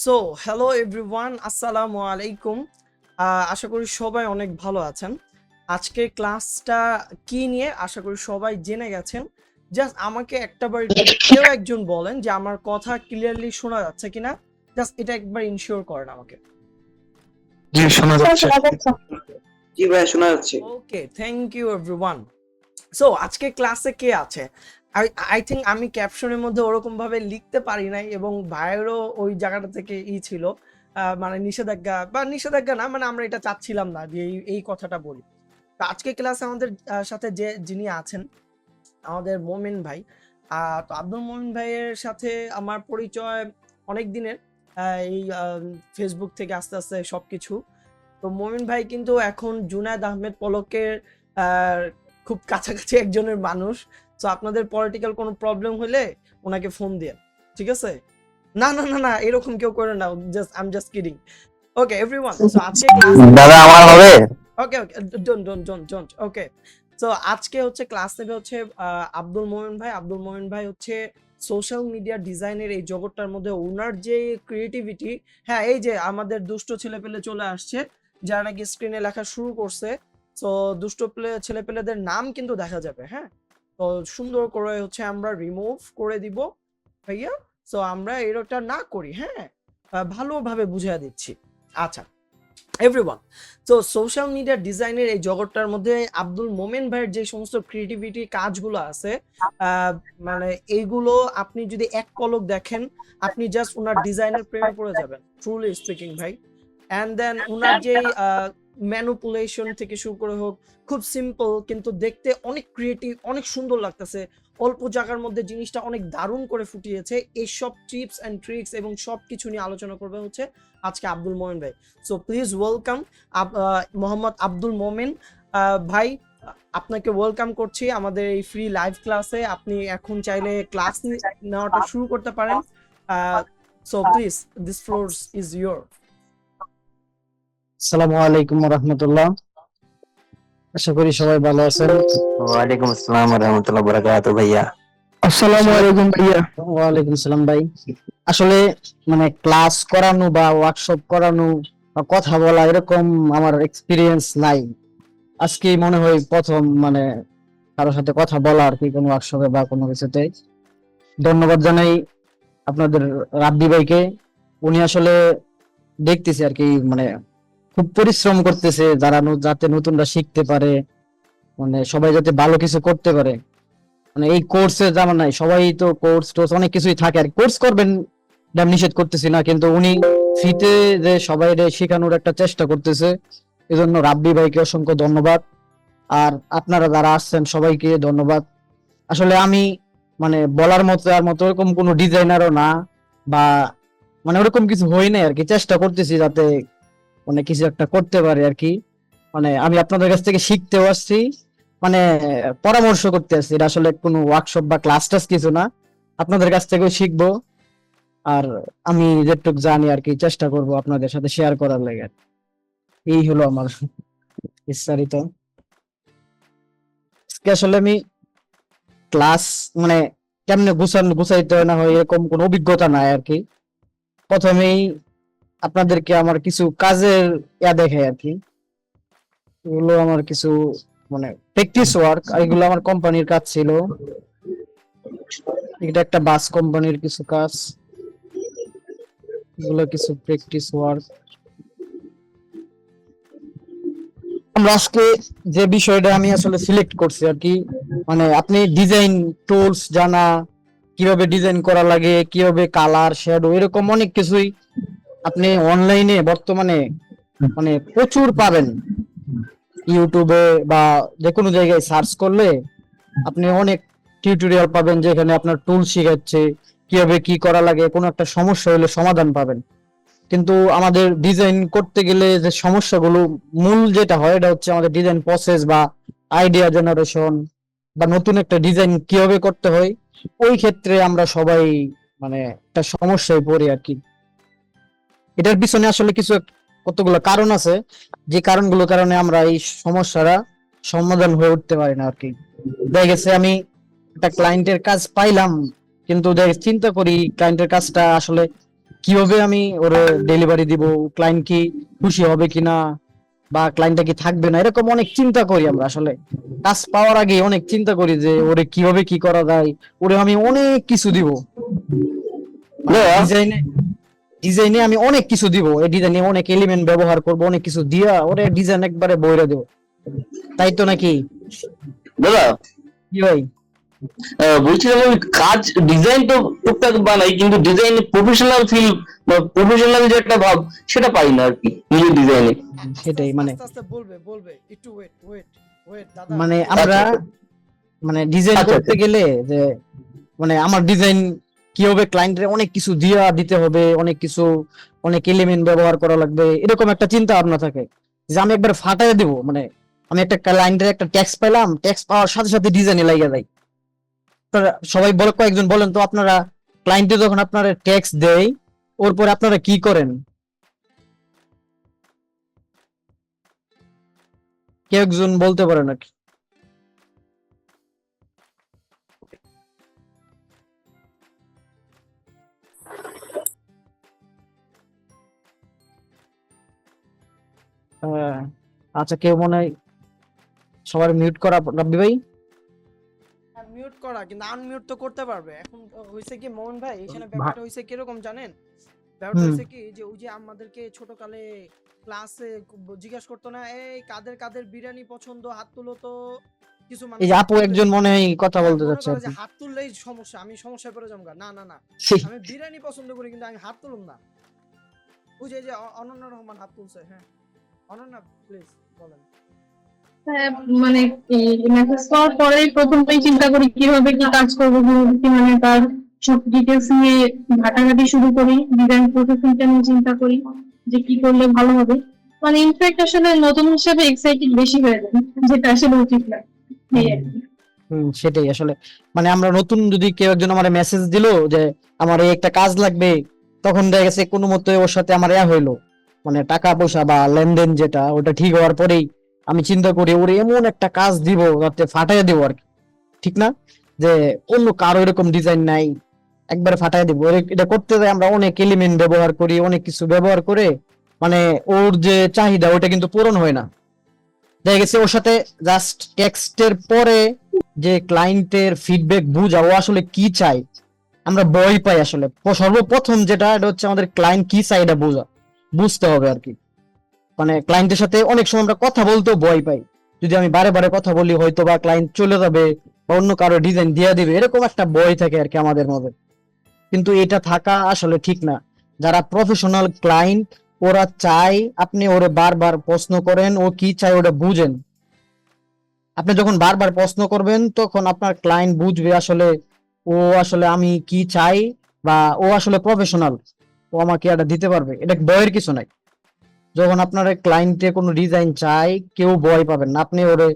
So hello everyone, আসসালামু আলাইকুম। আশা করি সবাই অনেক ভালো আছেন। আজকে ক্লাসটা কি নিয়ে আশা করি সবাই জেনে গেছেন। জাস্ট আমাকে একটাবার কেউ একজন বলেন যে আমার কথা ক্লিয়ারলি শোনা যাচ্ছে কিনা। জাস্ট এটা একবার ইনশিওর করেন আমাকে। জি, শোনা যাচ্ছে। জি ভাই, শোনা যাচ্ছে। ওকে, থ্যাংক ইউ এভরিওয়ান। সো আজকে ক্লাসে কে আছে? আই আই থিঙ্ক আমি ক্যাপশনের মধ্যে ওরকম ভাবে লিখতে পারি নাই, এবং ভাইয়েরও ওই জায়গাটা থেকে ছিল মানে নিষেধাজ্ঞা না, মানে আমরা এটা চাচ্ছিলাম না যে এই কথাটা বলি। তো আজকে ক্লাসে আমাদের সাথে যিনি আছেন আমাদের মোমিন ভাই। তো আব্দুল মোমিন ভাইয়ের সাথে আমার পরিচয় অনেক দিনের, এই ফেসবুক থেকে আস্তে আস্তে সবকিছু। তো মোমিন ভাই কিন্তু এখন জুনায়েদ আহমেদ পলকের আহ, খুব কাছাকাছি একজনের মানুষ। তো আপনাদের পলিটিক্যাল কোনো প্রবলেম হলে ওনাকে ফোন দিয়ে, ঠিক আছে? না না না না, এরকম কেউ করে না, just I am just kidding. Okay everyone, so আজকে ক্লাসে দাদা আমার হবে। ওকে ওকে, ডোন্ট ডোন্ট ডোন্ট ডোন্ট ওকে। তো আজকে হচ্ছে ক্লাস নেবে হচ্ছে আব্দুল মোমিন ভাই। আব্দুল মোমিন ভাই হচ্ছে সোশ্যাল মিডিয়া ডিজাইনের এই জগৎটার মধ্যে ওনার যে ক্রিয়েটিভিটি। হ্যাঁ, এই যে আমাদের দুষ্ট ছেলেপেলে চলে আসছে যারা নাকি স্ক্রিনে লেখা শুরু করছে। তো দুষ্ট ছেলেপেলেদের নাম কিন্তু দেখা যাবে, হ্যাঁ। তো সুন্দর করে হচ্ছে আমরা রিমুভ করে দিব ভাইয়া। তো আমরা এরকমটা না করি, হ্যাঁ। ভালোভাবে বুঝিয়ে দিচ্ছি। আচ্ছা এভরিওয়ান, তো সোশ্যাল মিডিয়া ডিজাইনের এই জগৎটার মধ্যে আব্দুল মোমেন ভাইয়ের যে সমস্ত ক্রিয়েটিভিটি কাজগুলো আছে, মানে এইগুলো আপনি যদি এক পলক দেখেন, আপনি জাস্ট ওনার ডিজাইনের প্রেমে পড়ে যাবেন, ট্রুলি স্পিকিং ভাই। অ্যান্ড দেন ওনার যে ম্যানুপুলেশন থেকে শুরু করে হোক, খুব সিম্পল কিন্তু দেখতে অনেক ক্রিয়েটিভ, অনেক সুন্দর লাগতেছে। অল্প জায়গার মধ্যে জিনিসটা অনেক দারুণ করে ফুটিয়েছে। এইসব টিপস অ্যান্ড ট্রিক্স এবং সব কিছু নিয়ে আলোচনা করবে হচ্ছে আজকে আব্দুল মোমেন ভাই। So please welcome Mohammad Abdul Momen ভাই। আপনাকে ওয়েলকাম করছি আমাদের এই ফ্রি লাইভ ক্লাসে। আপনি এখন চাইলে ক্লাস নেওয়াটা শুরু করতে পারেন। So please, this floor is your. আসসালামু আলাইকুম রহমতুল্লাহ। আশা করি সবাই ভালো আছেন। ওয়ালাইকুম আসসালাম ওয়া রাহমাতুল্লাহি ওয়া বারাকাতুহু ভাইয়া। আসসালামু আলাইকুম ভাইয়া। ওয়ালাইকুম সালাম ভাই। আসলে মানে ক্লাস করানো বা ওয়ার্কশপ করানো বা কথা বলা এরকম আমার এক্সপিরিয়েন্স নাই। আজকে মনে হয় প্রথম মানে কারোর সাথে কথা বলা আর কি, কোনো ওয়ার্কশপে বা কোনো কিছুতে। ধন্যবাদ জানাই আপনাদের রাব্বি ভাইকে। উনি আসলে দেখতেছে আর কি, মানে খুব পরিশ্রম করতেছে যাতে নতুনরা শিখতে পারে, মানে সবাই যাতে ভালো কিছু করতে পারে। মানে এই কোর্সের জামানায় সবাই তো কোর্স টোর্স অনেক কিছুই থাকে, আর কোর্স করবেন এটা আমি নিষেধ করতেছি না, কিন্তু উনি ফ্রিতে যে সবাই শেখানোর একটা চেষ্টা করতেছে, এজন্য রাব্বি ভাইকে অসংখ্য ধন্যবাদ। আর আপনারা যারা আসছেন সবাইকে ধন্যবাদ। আসলে আমি মানে বলার মতো আর মতো এরকম কোনো ডিজাইনারও না, বা মানে ওরকম কিছু হই নাই আর কি। চেষ্টা করতেছি যাতে মানে কিছু একটা করতে পারে আর কি। মানে আমি আপনাদের কাছ থেকে শিখতেও আসছি, মানে পরামর্শ করতে আসছি। এটা আসলে কোনো ওয়ার্কশপ বা ক্লাস টাস কিছু না, আপনাদের কাছ থেকেও শিখবো। আর আমি যেটুকু জানি আর কি চেষ্টা করব আপনাদের সাথে শেয়ার করার লাগে। এই হলো আমার বিস্তারিত। আজকে আসলে আমি ক্লাস মানে কেমনে গুছাইতে হয় না হয় এরকম কোনো অভিজ্ঞতা নাই আর কি। প্রথমেই আপনাদেরকে আমার কিছু কাজের দেখাই আর কি। এগুলো আমার কিছু মানে প্র্যাকটিস ওয়ার্ক, এগুলো আমার কোম্পানির কাজ ছিল। এটা একটা বাস কোম্পানির কিছু কাজ, এগুলো কিছু প্র্যাকটিস ওয়ার্ক। আমরা আজকে যে বিষয়টা আমি আসলে সিলেক্ট করছি আর কি, মানে আপনি ডিজাইন টুলস জানা, কিভাবে ডিজাইন করা লাগে, কিভাবে কালার শ্যাডো এরকম অনেক কিছুই আপনি অনলাইনে বর্তমানে মানে প্রচুর পাবেন। ইউটিউবে বা যে কোনো জায়গায় সার্চ করলে আপনি অনেক টিউটোরিয়াল পাবেন, যেখানে আপনার টুল শিখাচ্ছে কিভাবে কি করা লাগে, কোনো একটা সমস্যা হলে সমাধান পাবেন। কিন্তু আমাদের ডিজাইন করতে গেলে যে সমস্যাগুলো মূল যেটা হয় এটা হচ্ছে আমাদের ডিজাইন প্রসেস বা আইডিয়া জেনারেশন, বা নতুন একটা ডিজাইন কিভাবে করতে হয়। ওই ক্ষেত্রে আমরা সবাই মানে একটা সমস্যায় পড়ি আর কি। এটার পিছনে আসলে কতগুলো কারণ আছে, যে কারণগুলোর কারণে আমরা এই সমস্যাটা সমাধান হয়ে উঠতে পারি না আর কি। দেখা গেছে আমি একটা ক্লায়েন্টের কাজ পাইলাম, কিন্তু চিন্তা করি ক্লায়েন্টের কাজটা আসলে কিভাবে আমি ওরে ডেলিভারি দিব, ক্লায়েন্ট কি খুশি হবে কিনা, বা ক্লায়েন্টটা কি থাকবে না, এরকম অনেক চিন্তা করি আমরা আসলে। কাজ পাওয়ার আগে অনেক চিন্তা করি যে ওরে কিভাবে কি করা যায়, ওরে আমি অনেক কিছু দিব, ডিজাইনে ডিজাইনে আমি অনেক কিছু দিব, এই ডিজাইনে অনেক এলিমেন্ট ব্যবহার করব, অনেক কিছু দিয়া ওরে ডিজাইন একবারে বইরা দেব, তাই তো নাকি? দাদা কি ভাই? বলছিলাম আমি কাজ ডিজাইন তো টুকটাক বানাই, কিন্তু ডিজাইন প্রফেশনাল ফিল বা প্রফেশনাল যে একটা ভাব সেটা পাই না আর কি নিজের ডিজাইনে। সেটাই মানে আস্তে আস্তে বলবে বলবে, একটু ওয়েট ওয়েট ওয়েট দাদা। মানে আমরা মানে ডিজাইন আচ্ছা, করতে গেলে যে মানে আমার ডিজাইন কিভাবে ক্লায়েন্টের অনেক কিছু দিয়া দিতে হবে, অনেক কিছু অনেক এলিমেন্ট ব্যবহার করা লাগবে, এরকম একটা চিন্তা ভাবনা থাকে যে আমি একবার ফাটাই দেব। মানে আমি একটা ক্লায়েন্টের একটা ট্যাক্স পেলাম, ট্যাক্স পাওয়ার সাথে সাথে ডিজাইনে লাগিয়ে যায়। সবাই বলে, কয়েকজন বলেন তো আপনারা ক্লায়েন্টে যখন আপনারা ট্যাক্স দেয় ওর পরে আপনারা কি করেন? কেউ একজন বলতে পারে নাকি? আচ্ছা, কেউ মনে হয় সবার মিউট করা, রাব্বি ভাই। মিউট করা, কিন্তু আনমিউট তো করতে পারবে। এখন হইছে কি মোহন ভাই, এখানে ব্যাপারটা হইছে কিরকম জানেন? ব্যাপারটা হইছে কি যে ওই যে আমাদেরকে ছোটকালে ক্লাসে জিজ্ঞাসা করতো না, এই কাদের কাদের বিরিয়ানি পছন্দ, হাত তুলো তো। কিছু মানুষ এই যে আপু একজন মনে হয় কথা বলতে মনে যাচ্ছে করে আর যে কি। হাত তুললেই সমস্যা, আমি সমস্যায় পড়ে যাবো। না না না, ছি, আমি বিরিয়ানি পছন্দ করি কিন্তু আমি হাত তুলুম না। ওই যে অনন্য রহমান হাত তুলছে। হ্যাঁ অনন্য, প্লিজ বলেন। হ্যাঁ, মানে মেসেজ পাওয়ার পরেই প্রথমেই চিন্তা করি কিভাবে কি কাজ করবো, কিভাবে কি মানে তার সব ডিটেলস নিয়ে ঘাটাঘাটি শুরু করি, ডিজাইন প্রসেসিংটা নিয়ে চিন্তা করি যে কি করলে ভালো হবে। মানে ইনফ্যাক্ট আসলে নতুন হিসেবে এক্সাইটেড বেশি হয়ে যায়, যেটা আসলে উচিত না। এই আর কি। সেটাই আসলে। মানে আমরা নতুন, যদি কেউ একজন আমার মেসেজ দিলো যে আমার এই একটা কাজ লাগবে, তখন দেখা গেছে কোনো মতে ওর সাথে আমার হইলো, মানে টাকা পয়সা বা লেনদেন যেটা ওটা ঠিক হওয়ার পরেই আমি চিন্তা করি ওরে এমন একটা কাজ দিব যাতে ফাটাইয়া দিব আর কি, ঠিক না? যে অন্য কারো এরকম ডিজাইন নাই, একবারে ফাটাই দিব। এটা করতে যাই আমরা অনেক এলিমেন্ট ব্যবহার করি, অনেক কিছু ব্যবহার করে মানে ওর যে চাহিদা ওটা কিন্তু পূরণ হয় না। দেখা গেছে ওর সাথে জাস্ট টেক্সটের পরে যে ক্লায়েন্টের ফিডব্যাক বুঝা, ও আসলে কি চাই, আমরা ভয় পাই আসলে। সর্বপ্রথম যেটা, এটা হচ্ছে আমাদের ক্লায়েন্ট কি চাই এটা বুঝতে হবে আর কি। মানে ক্লায়েন্টের সাথে অনেক সময় আমরা কথা বলতেও ভয় পাই, যদি আমি বারে বারে কথা বলি হয়তো বা ক্লায়েন্ট চলে যাবে বা অন্য কারো ডিজাইন দিয়ে দিবে, এরকম একটা ভয় থাকে আর কি আমাদের মধ্যে। কিন্তু এটা থাকা আসলে ঠিক না। যারা প্রফেশনাল ক্লায়েন্ট, ওরা চাই আপনি ওরে বারবার প্রশ্ন করেন, ও কি চাই ওটা বুঝেন। আপনি যখন বারবার প্রশ্ন করবেন তখন আপনার ক্লায়েন্ট বুঝবে আসলে ও আসলে আমি কি চাই, বা ও আসলে প্রফেশনাল, ও আমাকে এটা দিতে পারবে। এটা ভয়ের কিছু নাই। যখন আপনার ক্লায়েন্টে কোনো ডিজাইন চাই, কেউ ভয় পাবেন না, আপনি ওরে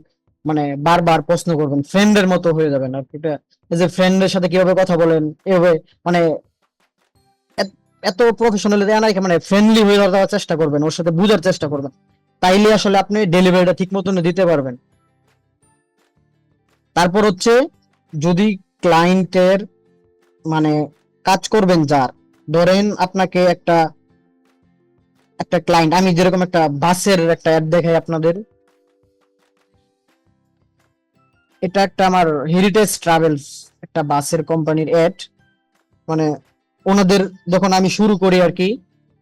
মানে বারবার প্রশ্ন করবেন, ফ্রেন্ডের মতো হয়ে যাবেন আর কি। এটা এই যে ফ্রেন্ডের সাথে কিভাবে কথা বলেন, এভাবে মানে এত প্রফেশনাল মানে ফ্রেন্ডলি হয়ে যাওয়ার চেষ্টা করবেন, ওর সাথে বুঝার চেষ্টা করবেন, তাইলে আসলে আপনি ডেলিভারিটা ঠিক মতন দিতে পারবেন। তারপর হচ্ছে, যদি ক্লায়েন্টের মানে কাজ করবেন, যার ধরেন আপনাকে একটা একটা ক্লায়েন্ট, আমি যেরকম একটা বাসের একটা অ্যাড দেখাই আপনাদের, এটা একটা আমার হেরিটেজ ট্রাভেলস একটা বাসের কোম্পানির অ্যাড। মানে ওনাদের যখন আমি শুরু করি আর কি,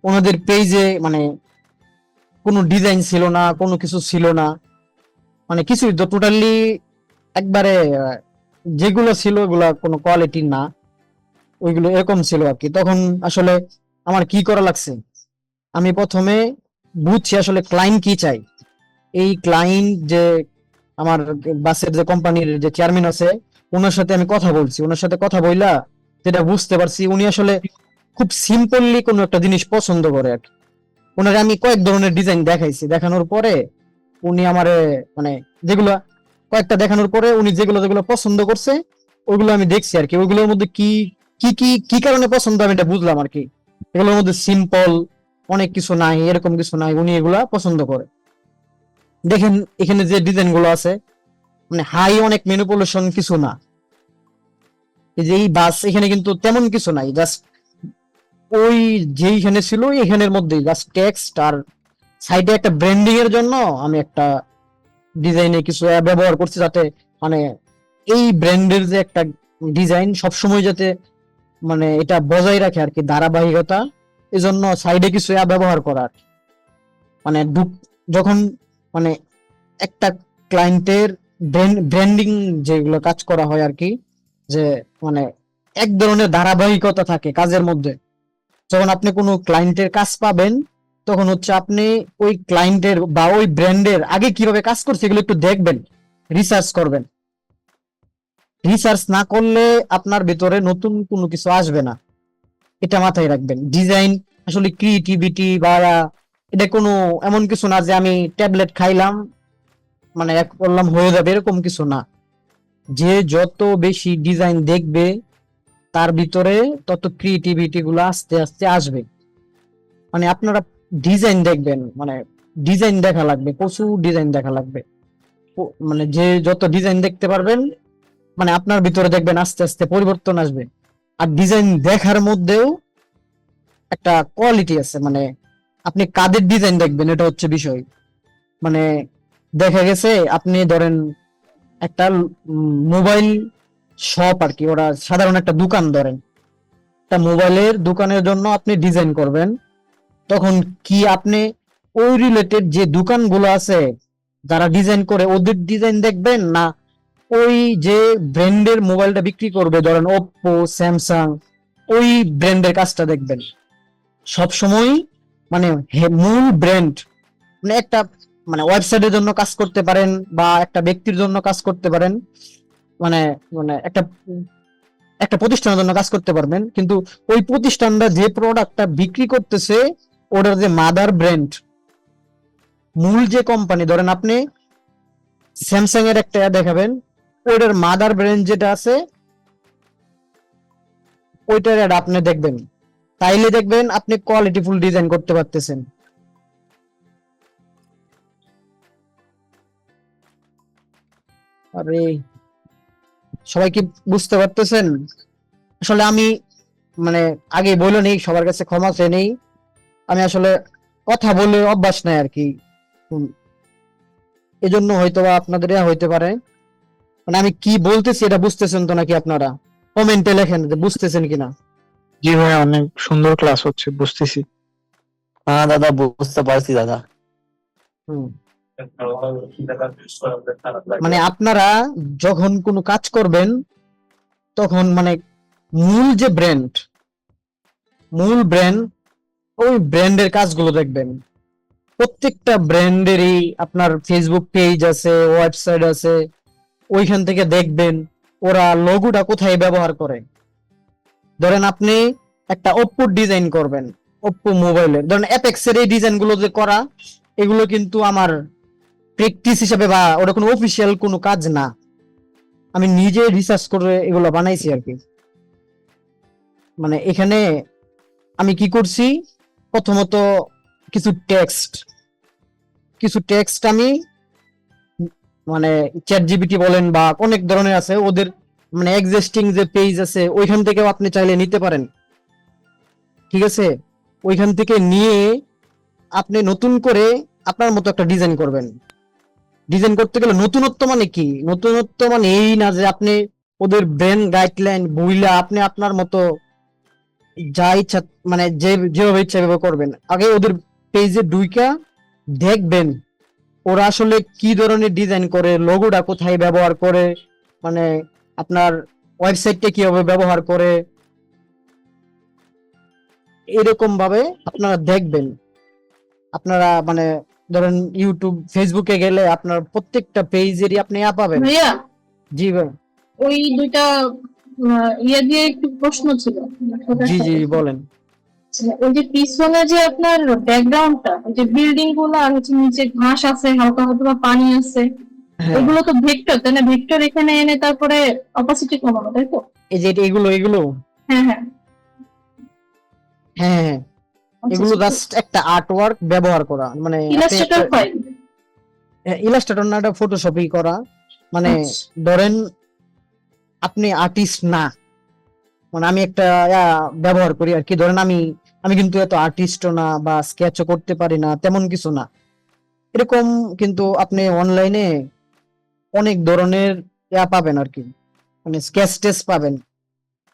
ওনাদের পেজে মানে কোনো ডিজাইন ছিল না, কোনো কিছু ছিল না, মানে কিছুই তো টোটালি একবারে যেগুলো ছিল ওগুলা কোনো কোয়ালিটি না, ওইগুলো এরকম ছিল আর কি। তখন আসলে আমার কি করা লাগছে, আমি প্রথমে বুঝছি আসলে ক্লায়েন্ট কি চাই। এই ক্লায়েন্ট যে আমার বাসের যে কোম্পানির যে চেয়ারম্যান আছে, ওনার সাথে আমি কথা বলছি, ওনার সাথে কথা বইলা যেটা বুঝতে পারছি, উনি আসলে খুব সিম্পলি কোনো একটা জিনিস পছন্দ করে আর কি। ওনারে আমি কয়েক ধরনের ডিজাইন দেখাইছি, দেখানোর পরে উনি আমারে মানে যেগুলো কয়েকটা দেখানোর পরে উনি যেগুলো যেগুলো পছন্দ করছে ওইগুলো আমি দেখছি আর কি। ওইগুলোর মধ্যে কি কি কি কি কারণে পছন্দ আমি এটা বুঝলাম আর কি। এগুলোর মধ্যে সিম্পল অনেক কিছু নাই, এরকম কিছু নাই, উনি এগুলা পছন্দ করে। দেখেন এখানে যে ডিজাইন গুলো আছে, মানে হাই অনেক ম্যানিপুলেশন কিছু না। এই যে এই বাস, এখানে কিন্তু তেমন কিছু নাই, জাস্ট ওই যেইখানে ছিল এখানের মধ্যেই জাস্ট টেক্সট আর সাইডে একটা ব্র্যান্ডিং এর জন্য আমি একটা ডিজাইনে কিছু ব্যবহার করছি, যাতে মানে এই ব্র্যান্ডের যে একটা ডিজাইন সবসময় যাতে মানে এটা বজায় রাখে আর কি, ধারাবাহিকতা। এজন্য সাইডে কিছু ব্যবহার করার মানে যখন মানে একটা ক্লায়েন্টের ব্র্যান্ডিং যেগুলো কাজ করা হয় আর কি, যে মানে এক ধরনের ধারাবাহিকতা থাকে কাজের মধ্যে। যখন আপনি কোনো ক্লায়েন্টের কাজ পাবেন তখন হচ্ছে আপনি ওই ক্লায়েন্টের বা ওই ব্র্যান্ডের আগে কিভাবে কাজ করছে এগুলো একটু দেখবেন, রিসার্চ করবেন। রিসার্চ না করলে আপনার ভিতরে নতুন কোনো কিছু আসবে না, এটা মাথায় রাখবেন। ডিজাইন আসলে ক্রিয়েটিভিটি বা এটা কোনো এমন কিছু না যে আমি ট্যাবলেট খাইলাম মানে এক করলাম হয়ে যাবে, এরকম কিছু না। যে যত বেশি ডিজাইন দেখবে তার ভিতরে তত ক্রিয়েটিভিটি গুলো আস্তে আস্তে আসবে। মানে আপনারা ডিজাইন দেখবেন, মানে ডিজাইন দেখা লাগবে, প্রচুর ডিজাইন দেখা লাগবে। মানে যে যত ডিজাইন দেখতে পারবেন মানে আপনার ভিতরে দেখবেন আস্তে আস্তে পরিবর্তন আসবে। আর ডিজাইন দেখার মধ্যেও একটা কোয়ালিটি আছে, মানে আপনি কাদের ডিজাইন দেখবেন এটা হচ্ছে বিষয়। মানে দেখা গেছে আপনি ধরেন একটা মোবাইল শপ আর কি, ওরা সাধারণ একটা দোকান ধরেন, একটা মোবাইলের দোকানের জন্য আপনি ডিজাইন করবেন, তখন কি আপনি ওই রিলেটেড যে দোকানগুলো আছে যারা ডিজাইন করে ওদের ডিজাইন দেখবেন, না ওই যে ব্র্যান্ডের মোবাইলটা বিক্রি করবে ধরেন ওপ্পো, স্যামসাং, ওই ব্র্যান্ডের কাজটা দেখবেন সব সময়। মানে মূল ব্র্যান্ড মানে একটা মানে ওয়েবসাইটের জন্য কাজ করতে পারেন বা একটা ব্যক্তির জন্য কাজ করতে পারেন, মানে মানে একটা প্রতিষ্ঠানের জন্য কাজ করতে পারবেন, কিন্তু ওই প্রতিষ্ঠানটা যে প্রোডাক্টটা বিক্রি করতেছে ওটার যে মাদার ব্র্যান্ড, মূল যে কোম্পানি, ধরেন আপনি স্যামসাং এর একটা দেখাবেন, ওটার মাদার ব্র্যান্ড যেটা আছে ওইটার অ্যাড আপনি দেখবেন, তাইলে দেখবেন আপনি কোয়ালিটিফুল ডিজাইন করতে পারতেছেন। আরে সবাই কি বুঝতে পারতেছেন? আসলে আমি মানে আগে বলে নেই, সবার কাছে ক্ষমা চেয়ে নেই, আমি আসলে কথা বলে অভ্যাস নাই আর কি, এজন্য হয়তো বা আপনাদের হইতে পারে মানে আমি কি বলতেছি এটা বুঝতেছেন তো নাকি? আপনারা কমেন্টে লেখেন যে বুঝতেছেন কিনা। জি ভাই, অনেক সুন্দর ক্লাস হচ্ছে, বুঝতেছি। হ্যাঁ দাদা, বুঝতে পারছি দাদা। হুম। মানে আপনারা যখন কোনো কাজ করবেন তখন মানে মূল যে ব্র্যান্ড, মূল ব্র্যান্ড, ওই ব্র্যান্ডের কাজগুলো দেখবেন। প্রত্যেকটা ব্র্যান্ডেরই আপনার ফেসবুক পেজ আছে, ওয়েবসাইট আছে, ওইখান থেকে দেখবেন ওরা লোগোটা কোথায় ব্যবহার করে। ধরেন আপনি একটা ওপ্পো ডিজাইন করবেন, ওপ্পো মোবাইলের ধরেন অ্যাপেক্স এর এই ডিজাইন গুলো যে করা, এগুলো কিন্তু আমার প্র্যাকটিস হিসেবে বা ওটা কোনো অফিসিয়াল কোনো কাজ না, আমি নিজে রিসার্চ করে এগুলো বানাইছি আর কি। মানে এখানে আমি কি করছি, প্রথমত কিছু টেক্সট আমি মানে চ্যাট জিপিটি বলেন বা অনেক ধরনের আছে, ওদের মানে এক্সিস্টিং যে পেজ আছে ওইখান থেকেও আপনি চাইলে নিতে পারেন, ঠিক আছে? ওইখান থেকে নিয়ে আপনি নতুন করে আপনার মতো একটা ডিজাইন করবেন। ডিজাইন করতে গেলে নতুনত্ব মানে কি? নতুনত্ব মানে এই না যে আপনি ওদের ব্র্যান্ড গাইডলাইন বইলা আপনি আপনার মতো যা ইচ্ছা মানে যেভাবে ইচ্ছা এভাবে করবেন। আগে ওদের পেজে ঢুইকা দেখবেন ওরা আসলে কি ধরনের ডিজাইন করে, লোগোটা কোথায় ব্যবহার করে, মানে আপনার ওয়েবসাইটটা কিভাবে ব্যবহার করে, এরকম ভাবে আপনারা দেখবেন। আপনারা মানে ধরেন ইউটিউব, ফেসবুকে গেলে আপনার প্রত্যেকটা পেজেরই আপনি পাবেন। ভাইয়া জি ভাই, ওই দুইটা ইয়ে দিয়ে একটু প্রশ্ন ছিল। জি জি বলেন। ওই যে পিছনে যে আপনার ব্যাকগ্রাউন্ডটা, ওই যে বিল্ডিং গুলো আর হচ্ছে নিচে ঘাস আছে, হালকা হালকা পানি আছে, হ্যাঁ, ওইগুলো তো ভেক্টর, তাই না? ভেক্টর এখানে এনে তারপরে অপাসিটি কমানো, তাই তো? এই যে এগুলো হ্যাঁ হ্যাঁ। হ্যাঁ হ্যাঁ, এগুলো জাস্ট একটা আর্টওয়ার্ক ব্যবহার করা, মানে ইলাস্ট্রেটর ফাইল। ইলাস্ট্রেটর না, এটা ফটোশপই করা। মানে ধরেন আপনি আর্টিস্ট না, মানে আমি একটা ব্যবহার করি আর কি। ধরেন আমি আমি কিন্তু এত আর্টিস্টও না বা স্কেচও করতে পারি না, তেমন কিছু না এরকম। কিন্তু আপনি অনলাইনে অনেক ধরনের পাবেন আর কি, মানে স্কেচ টেস্ট পাবেন।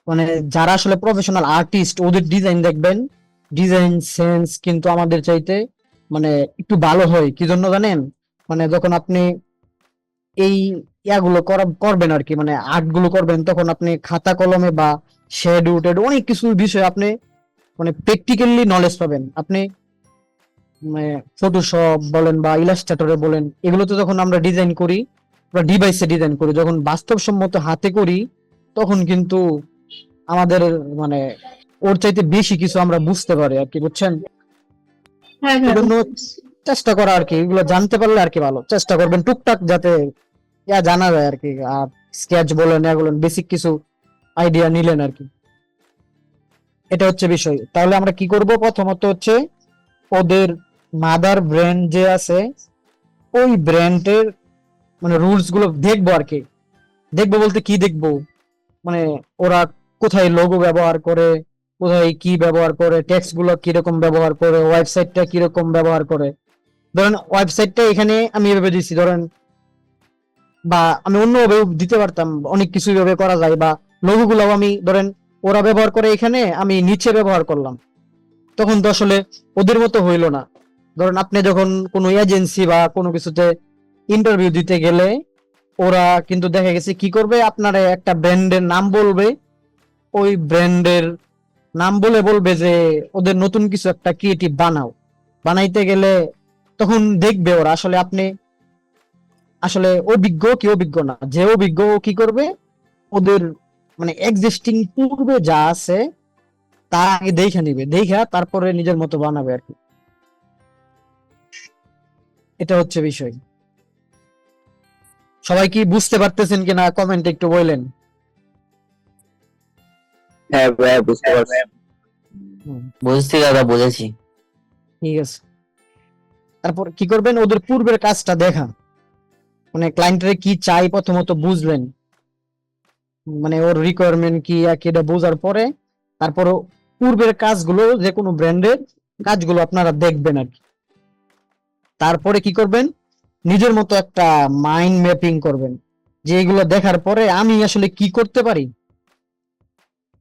মানে যারা আসলে প্রফেশনাল আর্টিস্ট ওদের ডিজাইন দেখবেন, ডিজাইন সেন্স কিন্তু আমাদের চাইতে মানে একটু ভালো হয়। কি জন্য জানেন? মানে যখন আপনি এই করবেন আর কি, মানে আর্ট গুলো করবেন, তখন আপনি খাতা কলমে বা শেডু টেডু অনেক কিছু বিষয় আপনি মানে প্র্যাকটিক্যালি নলেজ পাবেন। আপনি মানে ফটোশপ বলেন বা ইলাস্ট্রেটরে বলেন, এগুলোতে যখন আমরা ডিজাইন করি বা ডিভাইসে ডিজাইন করি, যখন বাস্তবসম্মত হাতে করি, তখন কিন্তু আমাদের মানে ওর চাইতে বেশি কিছু আমরা বুঝতে পারি আর কি, বুঝছেন? হ্যাঁ হ্যাঁ এজন্য চেষ্টা করা আর কি, এগুলো জানতে পারলে আর কি ভালো। চেষ্টা করবেন টুকটাক যাতে জানা যায় আর কি। আর স্কেচ বলেন এগুলো বেসিক কিছু আইডিয়া নিলেন আর কি, এটা হচ্ছে বিষয়। তাহলে আমরা কি করব? প্রথমত হচ্ছে ওদের মাদার ব্র্যান্ড যে আছে ওই ব্র্যান্ডের মানে রুলস গুলো দেখবো আর কি। দেখবো বলতে কি দেখবো, মানে ওরা কোথায় লোগো ব্যবহার করে, কোথায় কি ব্যবহার করে, টেক্সট গুলো কিরকম ব্যবহার করে, ওয়েবসাইটটা কিরকম ব্যবহার করে। ধরেন ওয়েবসাইটটা এখানে আমি এভাবে দিচ্ছি, ধরেন, বা আমি অন্যভাবেও দিতে পারতাম, অনেক কিছু ভাবে করা যায়। বা লোগো গুলো আমি ধরেন ওরা ব্যবহার করে এখানে, আমি নিচে ব্যবহার করলাম, তখন তো আসলে ওদের মতো হইলো না। ধরেন আপনি যখন কোনো এজেন্সি বা কোনো কিছুতে ইন্টারভিউ দিতে গেলে, ওরা কিন্তু দেখা গেছে কি করবে, আপনার একটা ব্র্যান্ডের নাম বলবে, ওই ব্র্যান্ডের নাম বলে বলবে যে ওদের নতুন কিছু একটা ক্রিয়েটিভ বানাও। বানাইতে গেলে তখন দেখবে ওরা আসলে আপনি আসলে অভিজ্ঞ কি অভিজ্ঞ না। যে অভিজ্ঞ ও কি করবে, ওদের মানে এক্সিস্টিং পূর্বে যা আছে তা আগে দেখে নিবে, দেখা তারপরে নিজের মতো বানাবে আর কি। এটা হচ্ছে বিষয়। সবাই কি বুঝতে পারতেছেন কিনা কমেন্টে একটু বললেন। হ্যাঁ ভাইয়া বুঝতে পারছি। বুঝছি দাদা, বুঝেছি। ঠিক আছে, তারপর কি করবেন, ওদের পূর্বের কাজটা দেখা, মানে ক্লায়েন্টের কি চাই প্রথমত বুঝলেন, মানে ওর রিকোয়ারমেন্ট কি আর কি, এটা বোঝার পরে তারপর পূর্বের কাজগুলো, যে কোনো ব্র্যান্ডের কাজগুলো আপনারা দেখবেন আর কি। তারপরে কি করবেন, নিজের মতো একটা মাইন্ড ম্যাপিং করবেন, যে এগুলো দেখার পরে আমি আসলে কি করতে পারি।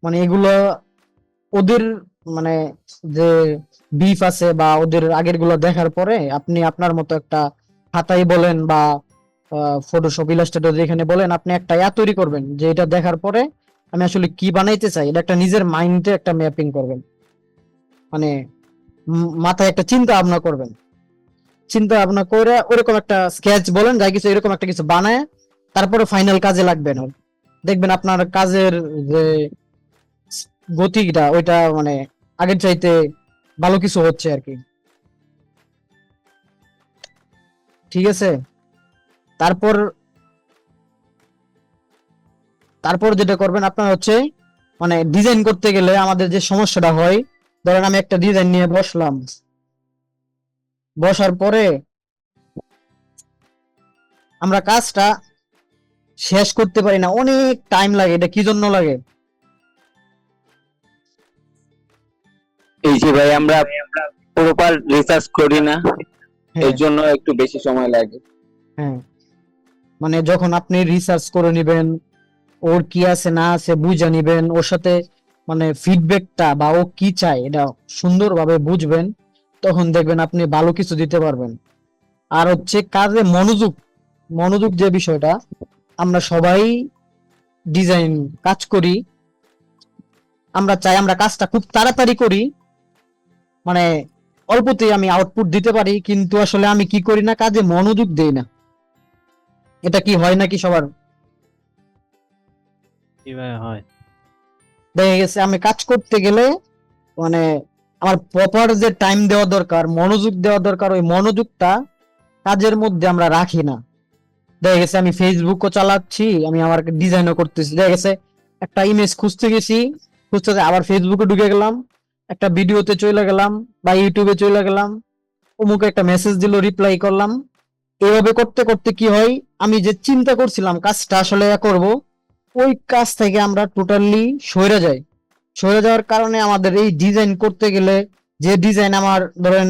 মানে এগুলো ওদের মানে যে বিফ আছে বা ওদের আগের গুলো দেখার পরে আপনি আপনার মতো একটা খাতায় বলেন বা ফটোশপ ইলাস্ট্রেটর যেখানে বলেন, আপনি একটা তৈরি করবেন যে এটা দেখার পরে আমি আসলে কি বানাইতে চাই। এটা একটা নিজের মাইন্ডে একটা ম্যাপিং করবেন, মানে মাথায় একটা চিন্তা ভাবনা করবেন। চিন্তা ভাবনা করে ওরকম একটা স্কেচ বলেন যাই কিছু, এরকম একটা কিছু বানায় তারপরে ফাইনাল কাজে লাগবেন। দেখবেন আপনার কাজের যে গতিটা ওইটা মানে আগের চাইতে ভালো কিছু হচ্ছে আর কি। ঠিক আছে, তারপর তারপর যেটা করবেন আপনার হচ্ছে, মানে ডিজাইন করতে গেলে আমাদের যে সমস্যাটা হয়, ধরেন আমি একটা ডিজাইন নিয়ে বসলাম, বসার পরে আমরা কাজটা শেষ করতে পারি না, অনেক টাইম লাগে। এটা কি জন্য লাগে? এই যে ভাই আমরা প্রপার রিসার্চ করি না, হ্যাঁ, এর জন্য একটু বেশি সময় লাগে। হ্যাঁ, মানে যখন আপনি রিসার্চ করে নিবেন, ওর কি আছে না আছে বুঝে নিবেন, ওর সাথে মানে ফিডব্যাকটা বা ও কি চায় এটা সুন্দরভাবে বুঝবেন, তখন দেখবেন আপনি ভালো কিছু দিতে পারবেন। আর হচ্ছে কাজে মনোযোগ, মনোযোগ যে বিষয়টা, আমরা সবাই ডিজাইন কাজ করি, আমরা চাই আমরা কাজটা খুব তাড়াতাড়ি করি, মানে অল্পতেই আমি আউটপুট দিতে পারি, কিন্তু আসলে আমি কি করি না, কাজে মনোযোগ দেই না। এটা কি হয় নাকি সবার? হয়। দেখা গেছে আমি কাজ করতে গেলে মানে আমার প্রপার যে টাইম দেওয়া দরকার, মনোযোগ দেওয়া দরকার, ওই মনোযোগটা কাজের মধ্যে আমরা রাখি না। দেখা গেছে আমি ফেসবুকও চালাচ্ছি, আমি আমার ডিজাইনও করতেছি, দেখা গেছে একটা ইমেজ খুঁজতে গেছি, খুঁজতে আবার ফেসবুকে ঢুকে গেলাম, একটা ভিডিওতে চলে গেলাম বা ইউটিউবে চলে গেলাম, অমুক একটা মেসেজ দিল, রিপ্লাই করলাম। এভাবে করতে করতে কি হয়, আমি যে চিন্তা করছিলাম কাজটা আসলে করব, ওই কাজ থেকে আমরা টোটালি সরে যাওয়ার কারণে আমাদের এই ডিজাইন করতে গেলে যে ডিজাইন আমার ধরেন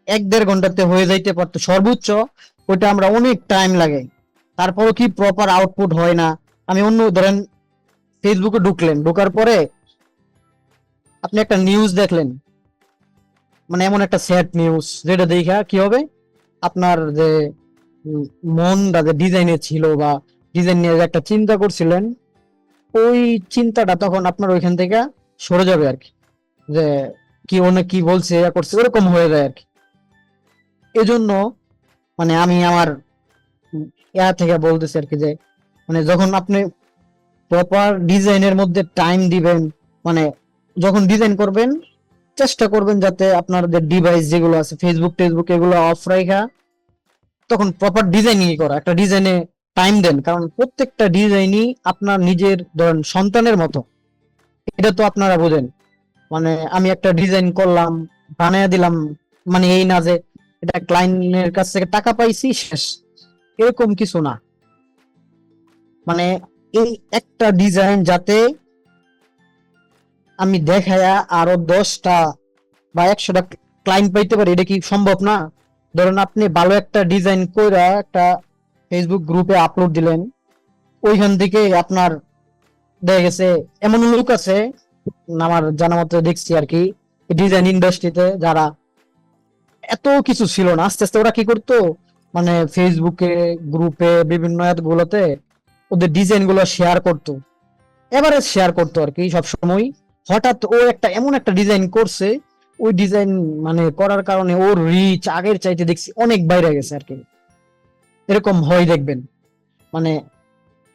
1-1.5 ঘন্টাতে হয়ে যাইতে পারতো সর্বোচ্চ, ওটা আমরা অনেক টাইম লাগে, তারপরও কি প্রপার আউটপুট হয় না। আমি অন্য ধরেন ফেসবুকে ঢোকার পরে আপনি একটা নিউজ দেখলেন, মানে এমন একটা স্যাড নিউজ, যেটা দেখা কি হবে, আপনার যে মনটা যে ডিজাইনে ছিল বা ডিজাইন নিয়ে যে একটা চিন্তা করছিলেন, ওই চিন্তাটা তখন আপনার ওইখান থেকে সরে যাবে আর কি, যে কি অনেক কি বলছে করছে ওরকম হয়ে যায় আর কি। এজন্য মানে আমি আমার থেকে বলতেছি আর কি, যে মানে যখন আপনি প্রপার ডিজাইনের মধ্যে টাইম দিবেন, মানে যখন ডিজাইন করবেন চেষ্টা করবেন যাতে আপনার যে ডিভাইস যেগুলো আছে ফেসবুক এগুলো অফ রাখা, তখন প্রপার ডিজাইনিং করা, একটা ডিজাইনে টাইম দেন, কারণ প্রত্যেকটা ডিজাইনই আপনার নিজের ধরেন সন্তানের মতো। এটা তো আপনারা বোঝেন, মানে আমি একটা ডিজাইন করলাম বানায় দিলাম, মানে এই না যে এটা ক্লায়েন্টের কাছ থেকে টাকা পাইছি শেষ, এরকম কিছু না। মানে এই একটা ডিজাইন যাতে আমি দেখায়া আরো 10টা বা 100টা ক্লায়েন্ট পাইতে পারি, এটা কি সম্ভব না? ধরেন আপনি ভালো একটা ডিজাইন কইরা একটা ফেসবুক গ্রুপে আপলোড দিলেন, ওইখান থেকে আপনার দেখা গেছে এমন লোক আছে আমার জানা মতো দেখছি আর কি ডিজাইন ইন্ডাস্ট্রিতে, যারা এত কিছু ছিল না, আস্তে আস্তে ওরা কি করতো, মানে ফেসবুকে গ্রুপে বিভিন্ন গুলোতে ওদের ডিজাইন গুলো শেয়ার করতো, এবারে শেয়ার করতো আর কি সব সময়। হঠাৎ ও একটা এমন একটা ডিজাইন করছে, ওই ডিজাইন মানে করার কারণে ওর রিচ আগের চাইতে দেখছি অনেক বাইরে গেছে আর কি। এরকম হয় দেখবেন, মানে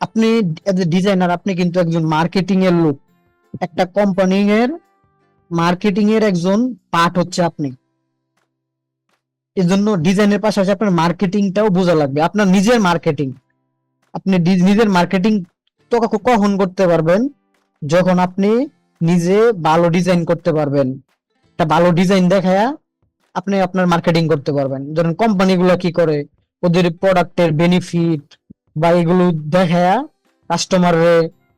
আপনি এজ এ ডিজাইনার আপনি কিন্তু একজন মার্কেটিং এর লোক, একটা কোম্পানি এর মার্কেটিং এর একজন পার্ট হচ্ছে আপনি। এই জন্য ডিজাইনের পাশাপাশি আপনার মার্কেটিংটাও বোঝা লাগবে, আপনার নিজের মার্কেটিং। আপনি নিজের মার্কেটিং তো কখন করতে পারবেন, যখন আপনি নিজে ভালো ডিজাইন করতে পারবেন, একটা ভালো ডিজাইন দেখায়া আপনি আপনার মার্কেটিং করতে পারবেন। ধরেন কোম্পানিগুলো কি করে, ওদের প্রোডাক্টের বেনিফিট বা এগুলো দেখায়া কাস্টমারে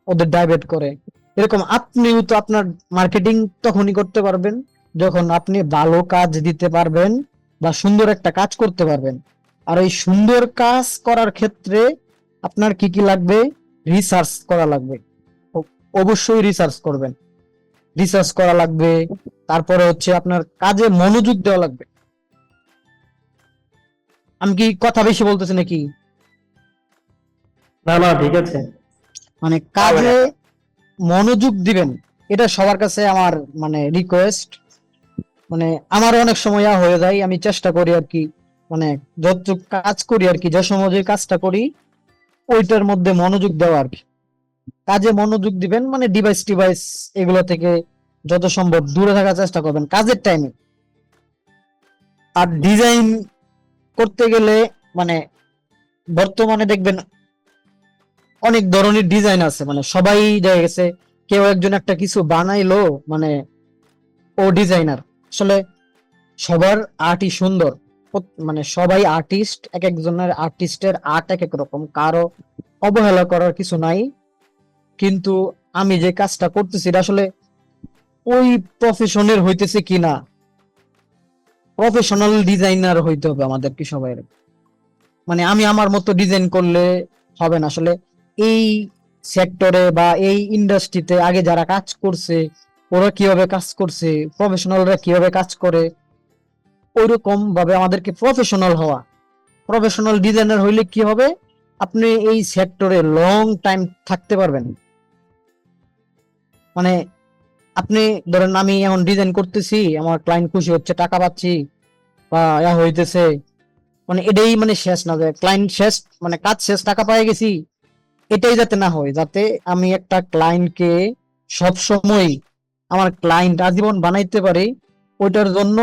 ওদের ডাইভার্ট করে, এরকম আপনিও তো আপনার মার্কেটিং তখনই করতে পারবেন যখন আপনি ভালো কাজ দিতে পারবেন বা সুন্দর একটা কাজ করতে পারবেন। আর এই সুন্দর কাজ করার ক্ষেত্রে আপনার কি কি লাগবে, রিসার্চ করা লাগবে, অবশ্যই রিসার্চ করবেন, রিসার্চ করা লাগবে। তারপরে হচ্ছে আপনার কাজে মনোযোগ দেওয়া লাগবে। আমি কি কথা বেশি বলতেছি নাকি? না না, ঠিক আছে। মানে কাজে মনোযোগ দিবেন, এটা সবার কাছে আমার মানে রিকোয়েস্ট। মানে আমার অনেক সময় হয়ে যায়, আমি চেষ্টা করি আর কি, মানে যতটুকু কাজ করি আর কি, যে সময় যে কাজটা করি ওইটার মধ্যে মনোযোগ দেওয়া আর কি। কাজে মনোযোগ দিবেন, মানে ডিভাইস এগুলো থেকে যত সম্ভব দূরে থাকার চেষ্টা করবেন কাজের টাইমে। আর ডিজাইন করতে গেলে মানে বর্তমানে দেখবেন অনেক ধরনের ডিজাইন আছে, মানে সবাই দেখা গেছে কেউ একজন একটা কিছু বানাইলো, মানে ও ডিজাইনার। আসলে সবার আর্টই সুন্দর, মানে সবাই আর্টিস্ট, এক একজনের আর্টিস্টের আর্ট এক এক রকম, কারো অবহেলা করার কিছু নাই। কিন্তু আমি যে কাজটা করতেছি এটা আসলে ওই প্রফেশনের হইতেছে কিনা, প্রফেশনাল ডিজাইনার হইতে হবে আমাদের কি সবাই। মানে আমি আমার মতো ডিজাইন করলে হবে না। আসলে এই সেক্টরে বা এই ইন্ডাস্ট্রিতে আগে যারা কাজ করছে ওরা কিভাবে কাজ করছে, প্রফেশনালরা কিভাবে কাজ করে, ওইরকম ভাবে আমাদেরকে প্রফেশনাল ডিজাইনার হইলে কি হবে, আপনি এই সেক্টরে লং টাইম থাকতে পারবেন। মানে আপনি ধরেন আমি এখন ডিজাইন করতেছি, আমার ক্লায়েন্ট খুশি হচ্ছে, টাকা পাচ্ছি বা হইতেছে, মানে এটাই মানে শেষ না, যে ক্লায়েন্ট শেষ মানে কাজ শেষ টাকা পেয়ে গেছি, এটাই যাতে না হয়। যাতে আমি একটা ক্লায়েন্টকে সব সময় আমার ক্লায়েন্ট আজীবন বানাইতে পারি, ওইটার জন্য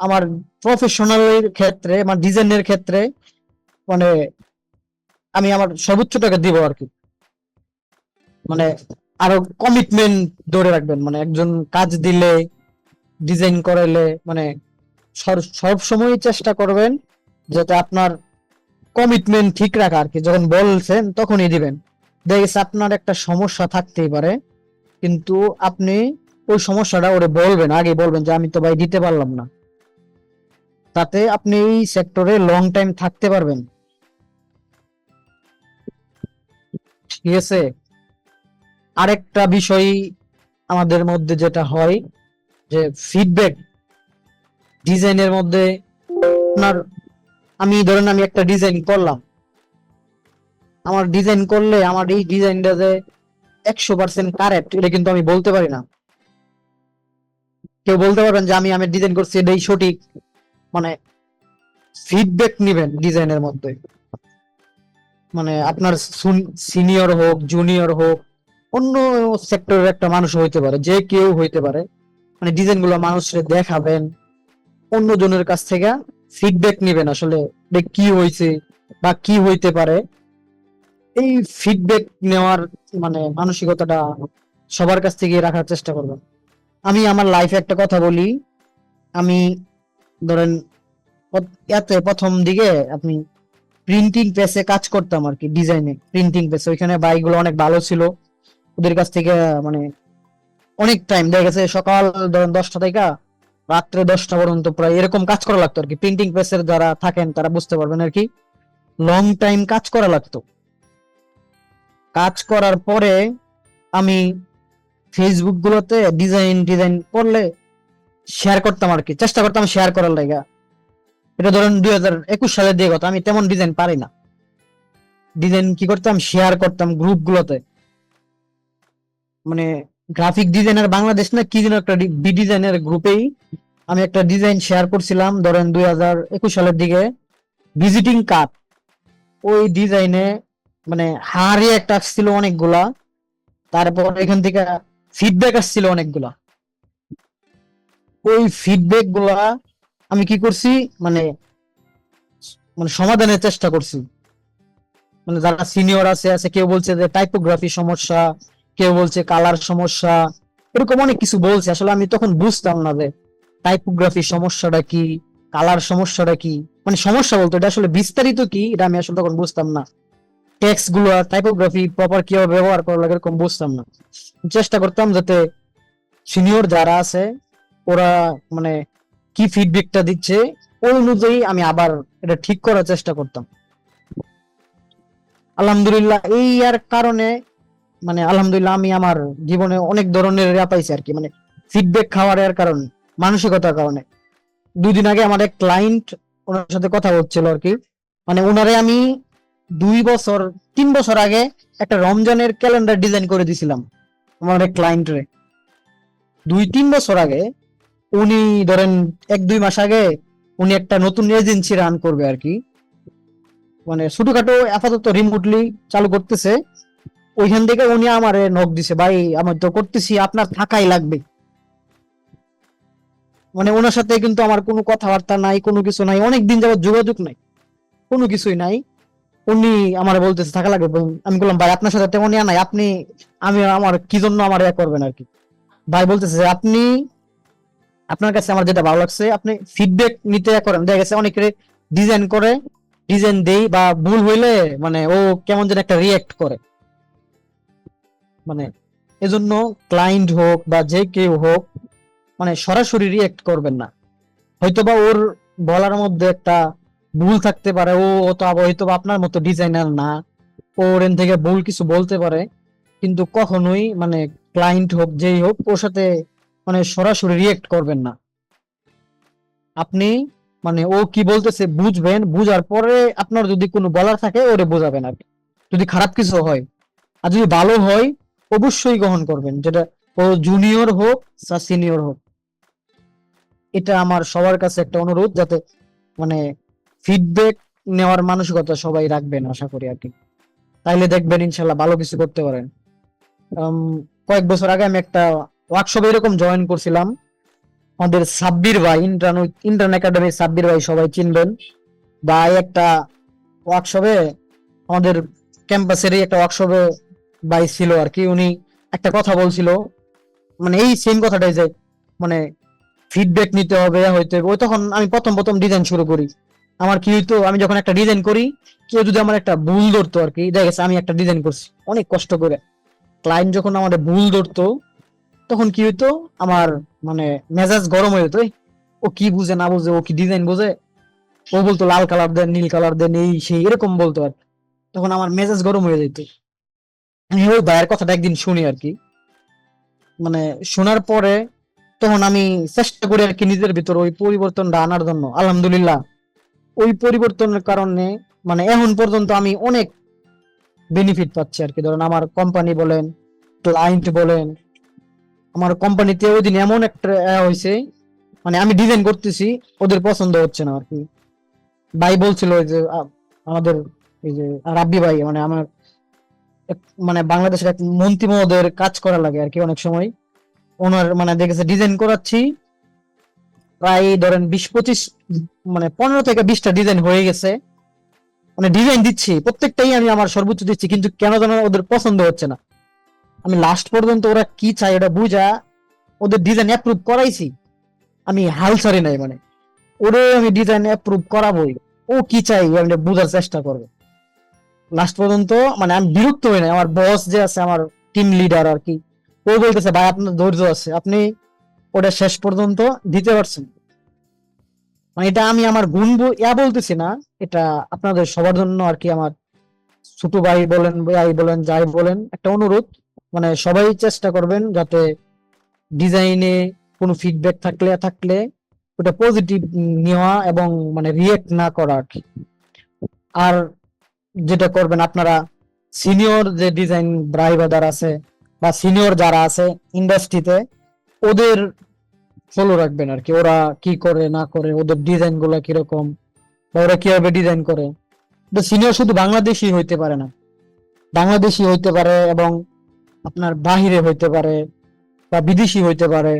আমার প্রফেশনালের ক্ষেত্রে আমার ডিজাইনের ক্ষেত্রে মানে আমি আমার সর্বোচ্চ টাকা দিব আর কি। মানে আরো কমিটমেন্ট ধরে রাখবেন, মানে একজন কাজ দিলে ডিজাইন করাইলে মানে সব সময় চেষ্টা করবেন যাতে আপনার কমিটমেন্ট ঠিক রাখা আর কি, যখন বলছেন তখনই দিবেন। দেখা গেছে আপনার একটা সমস্যা থাকতেই পারে, কিন্তু আপনি ওই সমস্যাটা ওরে বলবেন, আগে বলবেন যে আমি তো ভাই দিতে পারলাম না, তাতে আপনি এই সেক্টরে লং টাইম থাকতে পারবেন। ঠিক আছে। আরেকটা বিষয় আমাদের মধ্যে যেটা হয় যে ফিডব্যাক ডিজাইনের মধ্যে আপনার, আমি ধরেন আমি একটা ডিজাইন করলাম, আমার ডিজাইন করলে আমার এই ডিজাইনটা যে 100% কারেক্ট এটা কিন্তু আমি বলতে পারি না। কেউ বলতে পারবেন যে আমি ডিজাইন করছি এটাই সঠিক, মানে ফিডব্যাক নিবেন ডিজাইনের মধ্যে, মানে আপনার সিনিয়র হোক জুনিয়র হোক অন্য সেক্টরের একটা মানুষ হইতে পারে, যে কেউ হইতে পারে, মানে ডিজাইন গুলো মানুষের দেখাবেন, অন্য জনের কাছ থেকে ফিডব্যাক নিবেন আসলে এটা কি হয়েছে বা কি হইতে পারে। এই ফিডব্যাক নেওয়ার মানে মানসিকতাটা সবার কাছ থেকে রাখার চেষ্টা করবেন। আমি আমার লাইফে একটা কথা বলি, আমি ধরেন এতে প্রথম দিকে আপনি প্রিন্টিং প্রেসে কাজ করতাম আর কি, ডিজাইনে প্রিন্টিং প্রেসে, ওইখানে ভাইগুলো অনেক ভালো ছিল, ওদের কাছ থেকে মানে অনেক টাইম দেখা গেছে সকাল ধরেন 10টা থেকে রাত্রে 10টা পর্যন্ত প্রায় এরকম কাজ করা লাগতো আর কি। প্রিন্টিং প্রেসের যারা থাকেন তারা বুঝতে পারবেন আর কি, লং টাইম কাজ করা লাগতো। কাজ করার পরে আমি ফেসবুক গুলোতে ডিজাইন করলে শেয়ার করতাম আর কি, চেষ্টা করতাম শেয়ার করার লাগা। এটা ধরেন 2021 সালের দিয়ে কথা, আমি তেমন ডিজাইন পারি না। ডিজাইন কি করতাম, শেয়ার করতাম গ্রুপ গুলোতে, মানে গ্রাফিক ডিজাইনার বাংলাদেশ না কি যেন একটা বি ডিজাইনের গ্রুপেই আমি একটা ডিজাইন শেয়ার করছিলাম ধরেন 2021 সালের দিকে, ভিজিটিং কার্ড। ওই ডিজাইনে মানে হারে একটা আসছিল অনেকগুলা, তারপর এখান থেকে ফিডব্যাক আসছিল অনেকগুলা। ওই ফিডব্যাক গুলা আমি কি করছি, মানে মানে সমাধানের চেষ্টা করছি। মানে যারা সিনিয়র আছে কেউ বলছে যে টাইপোগ্রাফি সমস্যা, কেউ বলছে কালার সমস্যা, এরকম অনেক কিছু বলছে। আসলে আমি তখন বুঝতাম না যে টাইপোগ্রাফি সমস্যাটা কি, কালার সমস্যাটা কি, মানে সমস্যা বলতো এটা আসলে বিস্তারিত কি এটা আমি আসলে তখন বুঝতাম না। টেক্সট গুলো টাইপোগ্রাফি প্রপার কিভাবে ব্যবহার করা লাগে এরকম বুঝতাম না। চেষ্টা করতাম যাতে সিনিয়র যারা আছে ওরা মানে কি ফিডব্যাকটা দিচ্ছে ওই অনুযায়ী আমি আবার এটা ঠিক করার চেষ্টা করতাম। আলহামদুলিল্লাহ এই আর কারণে মানে আলহামদুলিল্লাহ আমি আমার জীবনে অনেক ধরনের পাইছি আর কি, মানে ফিডব্যাক খাওয়ার এর কারণে, মানসিকতার কারণে। 2 দিন আগে আমার এক ক্লায়েন্ট, ওনার সাথে কথা হচ্ছিল আর কি, মানে ওনারে আমি 3 বছর আগে একটা রমজানের ক্যালেন্ডার ডিজাইন করে দিছিলাম আমার এক ক্লায়েন্টরে। 2-3 বছর আগে উনি ধরেন 1-2 মাস আগে উনি একটা নতুন এজেন্সি রান করবে আর কি, মানে ছোটখাটো আপাতত রিমোটলি চালু করতেছে। ওইখান থেকে উনি আমারে নক দিছে, ভাই আমার তো করতেছি, আপনার থাকাই লাগবে। মানে ওনার সাথে কিন্তু আমার কোনো কথাবার্তা নাই, কোনো কিছু নাই, অনেক দিন যাবত যোগাযোগ নাই, কোনো কিছুই নাই। উনি আমার বলতেছে থাকা লাগবে। আমি বললাম ভাই আপনার সাথে তেমন ইয়া নাই, আপনি আমি আমার কি জন্য আমার ইয়া করবেন আর কি। ভাই বলতেছে যে আপনি আপনার কাছে আমার যেটা ভালো লাগছে আপনি ফিডব্যাক নিতে ইয়া করেন। দেখা গেছে অনেকে ডিজাইন করে, ডিজাইন দেই বা ভুল হইলে মানে ও কেমন যেন একটা রিয়েক্ট করে, মানে এজন্য ক্লায়েন্ট হোক বা যে কেউ হোক মানে সরাসরি রিয়েক্ট করবেন না। হয়তোবা ওর বলার মধ্যে একটা ভুল থাকতে পারে, ও তো হয়তোবা আপনার মতো ডিজাইনার না, ওর এন থেকে ভুল কিছু বলতে পারে, কিন্তু কখনোই মানে ক্লায়েন্ট হোক যেই হোক ওর সাথে মানে সরাসরি রিয়েক্ট করবেন না। আপনি মানে ও কি বলতেছে বুঝবেন, বুঝার পরে আপনার যদি কোনো বলার থাকে ওরে বোঝাবেন আর কি। যদি খারাপ কিছু হয় আর যদি ভালো হয় অবশ্যই গ্রহণ করবেন, যেটা ও জুনিয়র হোক বা সিনিয়র হোক। এটা আমার সবার কাছে একটা অনুরোধ, যাতে মানে ফিডব্যাক নেওয়ার মানসিকতা সবাই রাখবেন আশা করি আর কি। তাইলে দেখবেন ইনশাল্লাহ ভালো কিছু করতে পারেন। কয়েক বছর আগে আমি একটা ওয়ার্কশপে এরকম জয়েন করছিলাম। আমাদের সাব্বির ভাই, ইন্টার্ন একাডেমি সাব্বির ভাই সবাই চিনবেন, ভাই একটা ওয়ার্কশপে আমাদের ক্যাম্পাসেরই একটা ওয়ার্কশপে ভাই ছিল আর কি। উনি একটা কথা বলছিল, মানে এই সেম কথাটাই যে মানে ফিডব্যাক নিতে হবে হয়তো। ওই তখন আমি প্রথম ডিজাইন শুরু করি, আমার কি হইতো, আমি যখন একটা ডিজাইন করি, কেউ যদি আমার একটা ভুল ধরতো আর কি, দেখা গেছে আমি একটা ডিজাইন করছি অনেক কষ্ট করে, ক্লায়েন্ট যখন আমাদের ভুল ধরতো, তখন কি হইতো, আমার মানে মেজাজ গরম হয়ে যেত, "এই, ও কি বুঝে না বুঝে, ও কি ডিজাইন বোঝে, ও বলতো লাল কালার দেন, নীল কালার দেন, এই সেই এরকম বলতো আর কি।" তখন আমার মেজাজ গরম হয়ে যেত। আমি ওই ভাইয়ের কথাটা একদিন শুনি আর কি, মানে শোনার পরে তখন আমি চেষ্টা করি আর কি নিজের ভিতর ওই পরিবর্তনটা আনার জন্য। আলহামদুলিল্লাহ ওই পরিবর্তনের কারণে মানে এখন পর্যন্ত আমি অনেক বেনিফিট পাচ্ছি আর কি। ধরুন আমার কোম্পানি বলেন, ক্লায়েন্ট বলেন, আমার কোম্পানিতে ওই দিন এমন একটা হয়েছে, মানে আমি ডিজাইন করতেছি, ওদের পছন্দ হচ্ছে না আর কি। ভাই বলছিল ওই যে আমাদের এই যে রাব্বি ভাই, মানে আমার মানে বাংলাদেশের এক মন্ত্রী মহোদয়ের কাজ করা লাগে আর কি অনেক সময়। ওনার মানে দেখেছে ডিজাইন করাচ্ছি, প্রায় ধরেন 20-25 মানে 15 থেকে 20টা ডিজাইন হয়ে গেছে, মানে ডিজাইন দিচ্ছি প্রত্যেকটাই আমি আমার সর্বোচ্চ দিচ্ছি, কিন্তু কেন যেন ওদের পছন্দ হচ্ছে না। আমি লাস্ট পর্যন্ত ওরা কি চাই ওটা বুঝা ওদের ডিজাইন অ্যাপ্রুভ করাইছি, আমি হাল ছাড়ি নাই, মানে ওরে আমি ডিজাইন অ্যাপ্রুভ করাবোই, ও কি চাই আমি বোঝার চেষ্টা করবো লাস্ট পর্যন্ত। মানে আমি বিরক্ত হই নাই, আমার বস যে আছে, আমার টিম লিডার আর কি, ও বলতেছে ভাই আপনার ধৈর্য আছে, আপনি ওটা শেষ পর্যন্ত দিতে পারছেন। মানে এটা আমি আমার গুণ বলতেছি না, এটা আপনাদের সবার জন্য আর কি, আমার ছোট ভাই বলেন, ভাই বলেন, যাই বলেন, একটা অনুরোধ, মানে সবাই চেষ্টা করবেন যাতে ডিজাইনে কোনো ফিডব্যাক থাকলে ওটা পজিটিভ নেওয়া এবং মানে রিয়েক্ট না করা আর কি। আর যেটা করবেন আপনারা, সিনিয়র যে ডিজাইন ব্রাইভাদার আছে বা সিনিয়র যারা আছে ইন্ডাস্ট্রিতে, ওদের ফলো রাখবেন আর কি, ওরা কি করে না করে, ওদের ডিজাইন গুলা কিরকম বা ওরা কিভাবে ডিজাইন করে। সিনিয়র শুধু বাংলাদেশি হইতে পারে না, বাংলাদেশি হইতে পারে এবং আপনার বাহিরে হইতে পারে বা বিদেশি হইতে পারে।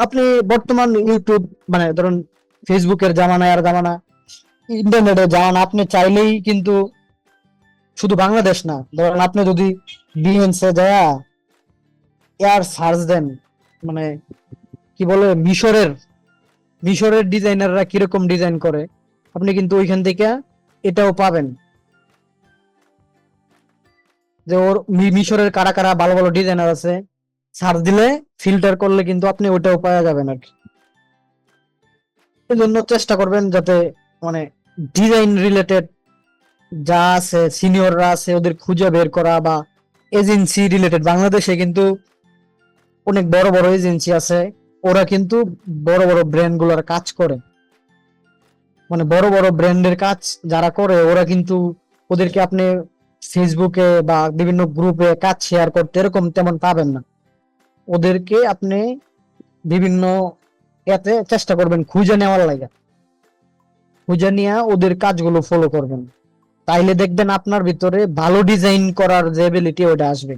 আপনি বর্তমান ইউটিউব মানে ধরুন ফেসবুকের জামানায় আর জামানা, ইন্টারনেটের জামানা, আপনি চাইলেই কিন্তু শুধু বাংলাদেশ না, ধরেন আপনি যদি বিএনসে যায় এয়ার সার্চ দেন, মানে কি বলে মিশরের ডিজাইনাররা কিরকম ডিজাইন করে, আপনি কিন্তু ওইখান থেকে এটাও পাবেন যে ওর মিশরের কারা কারা ভালো ভালো ডিজাইনার আছে, সার্চ দিলে ফিল্টার করলে কিন্তু আপনি ওইটাও পাওয়া যাবেন আর কি। এই জন্য চেষ্টা করবেন যাতে মানে ডিজাইন রিলেটেড যা আছে, সিনিয়ররা আছে, ওদের খুঁজে বের করা, বা এজেন্সি রিলেটেড, বাংলাদেশে কিন্তু অনেক বড় বড় এজেন্সি আছে, ওরা কিন্তু বড় বড় ব্র্যান্ড গুলার কাজ করে, মানে বড় বড় ব্র্যান্ডের কাজ যারা করে ওরা কিন্তু, ওদেরকে আপনি ফেসবুকে বা বিভিন্ন গ্রুপে কাজ শেয়ার করতে এরকম তেমন পাবেন না। ওদেরকে আপনি বিভিন্ন এতে চেষ্টা করবেন খুঁজে নেওয়ার লাগে, খুঁজে নিয়ে ওদের কাজগুলো ফলো করবেন, তাইলে দেখবেন আপনার ভিতরে ভালো ডিজাইন করার যে এবিলিটি ওটা আসবে।